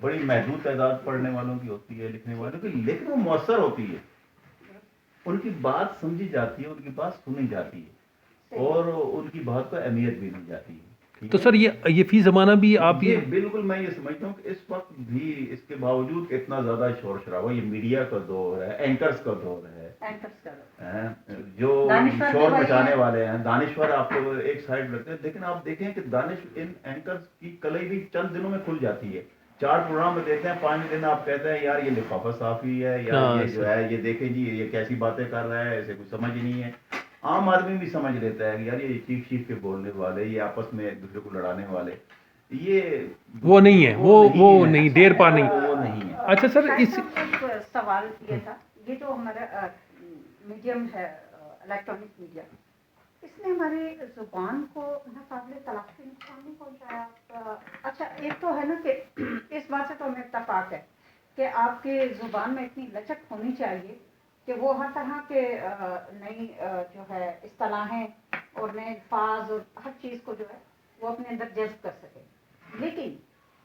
بڑی محدود تعداد پڑھنے والوں کی ہوتی ہے، لکھنے والوں کی، لیکن وہ مؤثر ہوتی ہے، ان کی بات سمجھی جاتی ہے، ان کی بات سنی جاتی ہے اور ان کی بات کو اہمیت بھی دی جاتی ہے. تو سر یہ فی زمانہ بھی آپ یہ بالکل میں یہ سمجھتا ہوں کہ اس وقت بھی اس کے باوجود کہ اتنا زیادہ شور شرابہ، یہ میڈیا کا دور ہے، اینکرز کا دور ہے، جو شور مچانے والے ہیں، دانشور آپ کو ایک سائڈ رکھتے ہیں، لیکن آپ دیکھیں کہ دانش ان اینکرز کی کلئی بھی چند دنوں میں کھل جاتی ہے. 4 پروگرام میں دیکھتے ہیں، 5 دن آپ کہتے ہیں یار یہ لفافہ صافی ہے، یا یہ جو ہے یہ دیکھیں جی یہ کیسی باتیں کر رہا ہے، ایسے کچھ سمجھ نہیں ہے. عام آدمی بھی سمجھ لیتا ہے کہ یار یہ چیخ چیخ کے بولنے والے، یہ آپس میں ایک دوسرے کو لڑانے والے، یہ وہ نہیں ہے، وہ نہیں، دیر پا نہیں. وہ نہیں ہے. اچھا سر، اس سوال یہ تھا، یہ جو ہمارا میڈیم ہے الیکٹرانک میڈیا، اس نے ہماری زبان کو ناقابل تلافی نقصان نہیں پہنچایا؟ اچھا ایک تو ہے نا کہ اس بات سے تو ہمیں اتفاق ہے کہ آپ کی زبان میں اتنی لچک ہونی چاہیے کہ وہ ہر طرح کے نئی جو ہے اصطلاحیں اور نئے الفاظ اور ہر چیز کو جو ہے وہ اپنے اندر جذب کر سکے. لیکن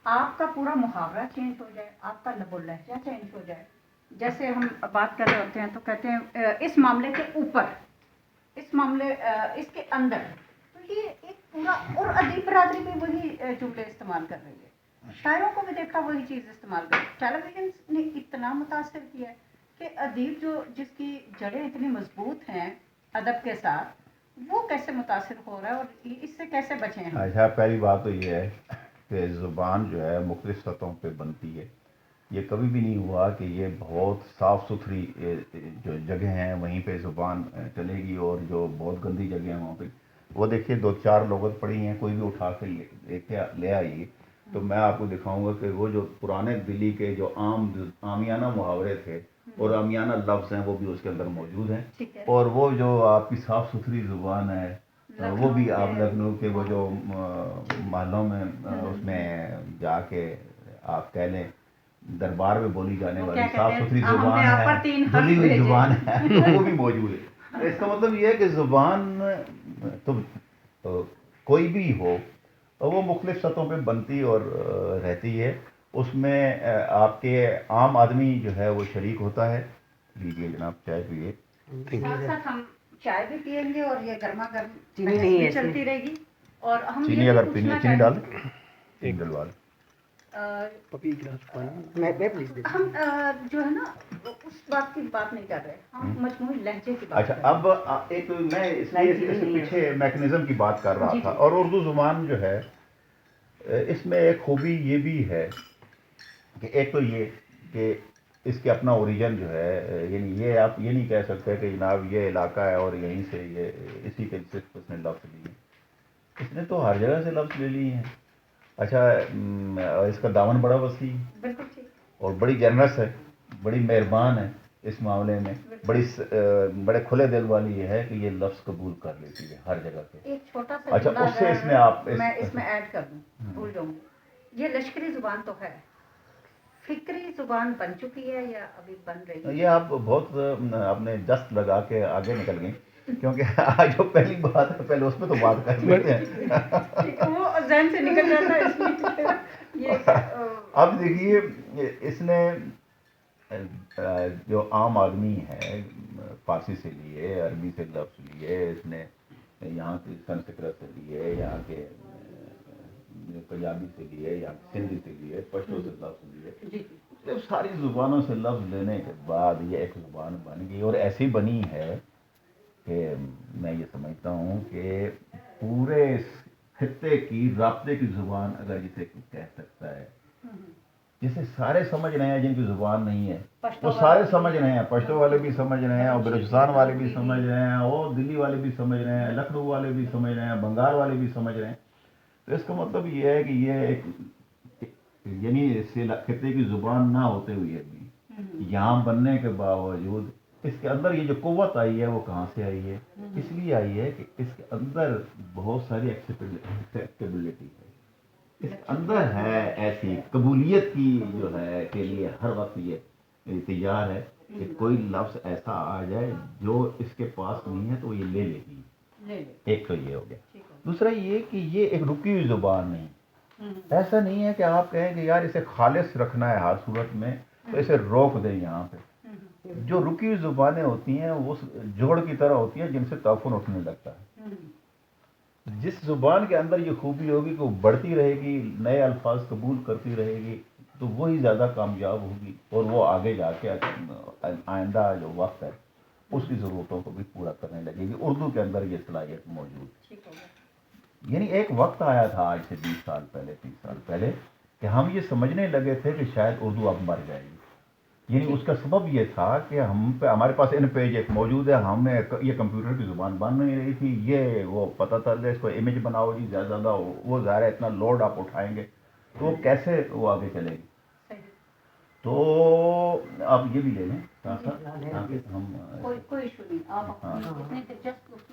آپ کا پورا محاورہ چینج ہو جائے، آپ کا لب و لہجہ چینج ہو جائے، جیسے ہم بات کر رہے ہوتے ہیں تو کہتے ہیں اس معاملے کے اوپر، اس معاملے اس کے اندر، تو یہ ایک پورا، اور ادیب برادری بھی وہی جملے استعمال کر رہی ہے، شاعروں کو بھی دیکھا وہی چیز استعمال کر. ٹیلی ویژن نے اتنا متاثر کیا ہے کہ ادیب جس کی جڑیں اتنی مضبوط ہیں ادب کے ساتھ، وہ کیسے متاثر ہو رہا ہے اور اس سے کیسے بچیں ہم؟ اچھا پہلی بات تو یہ ہے کہ زبان جو ہے مختلف سطحوں پہ بنتی ہے. یہ کبھی بھی نہیں ہوا کہ یہ بہت صاف ستھری جو جگہ ہیں وہیں پہ زبان چلے گی، اور جو بہت گندی جگہ ہیں وہاں پہ وہ دیکھیے 2-4 لغت پڑھی ہیں، کوئی بھی اٹھا کے لے آئیے تو میں آپ کو دکھاؤں گا کہ وہ جو پرانے دلی کے جو عامیانہ محاورے تھے اور عامیانہ لفظ ہیں وہ بھی اس کے اندر موجود ہیں. اور وہ جو آپ کی صاف ستھری زبان ہے وہ بھی آپ لکھنؤ کے وہ جو محلوں میں اس میں جا کے آپ کہہ لیں دربار میں بولی جانے والی صاف ستھری زبان ہے، دھلی ہوئی زبان ہے، وہ بھی موجود ہے. اس کا مطلب یہ ہے کہ زبان تو کوئی بھی ہو وہ مختلف سطحوں پہ بنتی اور رہتی ہے. اس میں آپ کے عام آدمی جو ہے وہ شریک ہوتا ہے. لیجیے جناب چائے پیے. ساتھ ساتھ ہم چائے بھی پیئیں گے اور یہ گرما گرم چینی نہیں ہے چلتی رہے گی. اور ہم چینی اگر پینی ہے چینی ڈال ایک ڈلوا لیں. ہم جو ہے نا اس بات کی بات نہیں کر رہے، ہم مجموعی لہجے کی بات. اچھا اب ایک میں اس کے پیچھے میکنزم کی بات کر رہا تھا، اور اردو زبان جو ہے اس میں ایک خوبی یہ بھی ہے کہ ایک تو یہ کہ اس کے اپنا اوریجن جو ہے، یعنی یہ آپ یہ نہیں کہہ سکتے کہ جناب یہ علاقہ ہے اور یہیں سے یہ اسی کے صرف اس نے لفظ لیے، اس نے تو ہر جگہ سے لفظ لے لیے ہیں. اچھا اس کا دامن بڑا وسیع ہے، بالکل ٹھیک، اور بڑی جنرس ہے، بڑی مہربان ہے اس معاملے میں، بڑے کھلے دل والی یہ ہے کہ یہ لفظ قبول کر لیتی ہے ہر جگہ پہ. ایک چھوٹا سا اچھا اس سے اس میں آپ میں اس میں ایڈ کر دوں، بھول جاؤں گی، یہ لشکری زبان تو ہے، فکری زبان بن چکی ہے یا ابھی بن رہی ہے؟ یہ آپ بہت اپنے دست لگا کے آگے نکل گئیں، کیونکہ آج جو پہلی بات ہے پہلے اس میں تو بات کر لیتے ہیں. وہ ذہن سے نکل جاتا ہے اس میں. اب دیکھیے اس نے جو عام آدمی ہے فارسی سے لیے، عربی سے لفظ لیے، اس نے یہاں کی سنسکرت سے لیے، یہاں کے پنجابی سے لیے، یہاں سندھی سے لیے، پشتو سے لفظ لیے. جب ساری زبانوں سے لفظ لینے کے بعد یہ ایک زبان بن گئی، اور ایسی بنی ہے کہ میں یہ سمجھتا ہوں کہ پورے خطے کی رابطے کی زبان اگر جسے کہہ سکتا ہے، جسے سارے سمجھ رہے ہیں، جن کی زبان نہیں ہے وہ سارے سمجھ رہے ہیں، پشتو والے بھی سمجھ رہے ہیں، اور بلوچستان والے بھی سمجھ رہے ہیں، اور دلی والے بھی سمجھ رہے ہیں، لکھنؤ والے بھی سمجھ رہے ہیں، بنگال والے بھی سمجھ رہے ہیں. تو اس کا مطلب یہ ہے کہ یہ ایک یعنی خطے کی زبان نہ ہوتے ہوئے بھی یہاں بننے کے باوجود اس کے اندر یہ جو قوت آئی ہے وہ کہاں سے آئی ہے؟ اس لیے آئی ہے کہ اس کے اندر بہت ساری ایکسیپٹیبلٹی ہے، اس کے اندر ہے ایسی قبولیت کی جو ہے کے لیے ہر وقت یہ تیار ہے کہ کوئی لفظ ایسا آ جائے جو اس کے پاس نہیں ہے تو وہ یہ لے لے گی. ایک تو یہ ہو گیا. دوسرا یہ کہ یہ ایک رکی ہوئی زبان نہیں، ایسا نہیں ہے کہ آپ کہیں کہ یار اسے خالص رکھنا ہے ہر صورت میں تو اسے روک دیں یہاں پہ. جو رکی ہوئی زبانیں ہوتی ہیں وہ جوڑ کی طرح ہوتی ہیں جن سے تعفن اٹھنے لگتا ہے. جس زبان کے اندر یہ خوبی ہوگی کہ وہ بڑھتی رہے گی، نئے الفاظ قبول کرتی رہے گی، تو وہی زیادہ کامیاب ہوگی اور وہ آگے جا کے آئندہ جو وقت ہے اس کی ضرورتوں کو بھی پورا کرنے لگے گی. اردو کے اندر یہ صلاحیت موجود ہے. یعنی ایک وقت آیا تھا آج سے 20 سال پہلے 30 سال پہلے کہ ہم یہ سمجھنے لگے تھے کہ شاید اردو اب مر جائے گی. یعنی اس کا سبب یہ تھا کہ ہمارے پاس ان پیج ایک موجود ہے، ہمیں یہ کمپیوٹر کی زبان بن نہیں رہی تھی، یہ وہ پتہ چل گیا اس کو امیج بناؤ جی زیادہ وہ ظاہر ہے اتنا لوڈ آپ اٹھائیں گے تو وہ کیسے وہ آگے چلے گی. تو آپ یہ بھی لے لیں ساتھ ساتھ تاکہ ہم کوئی ایشو نہیں. آپ ہاں. اتنے دلچسپ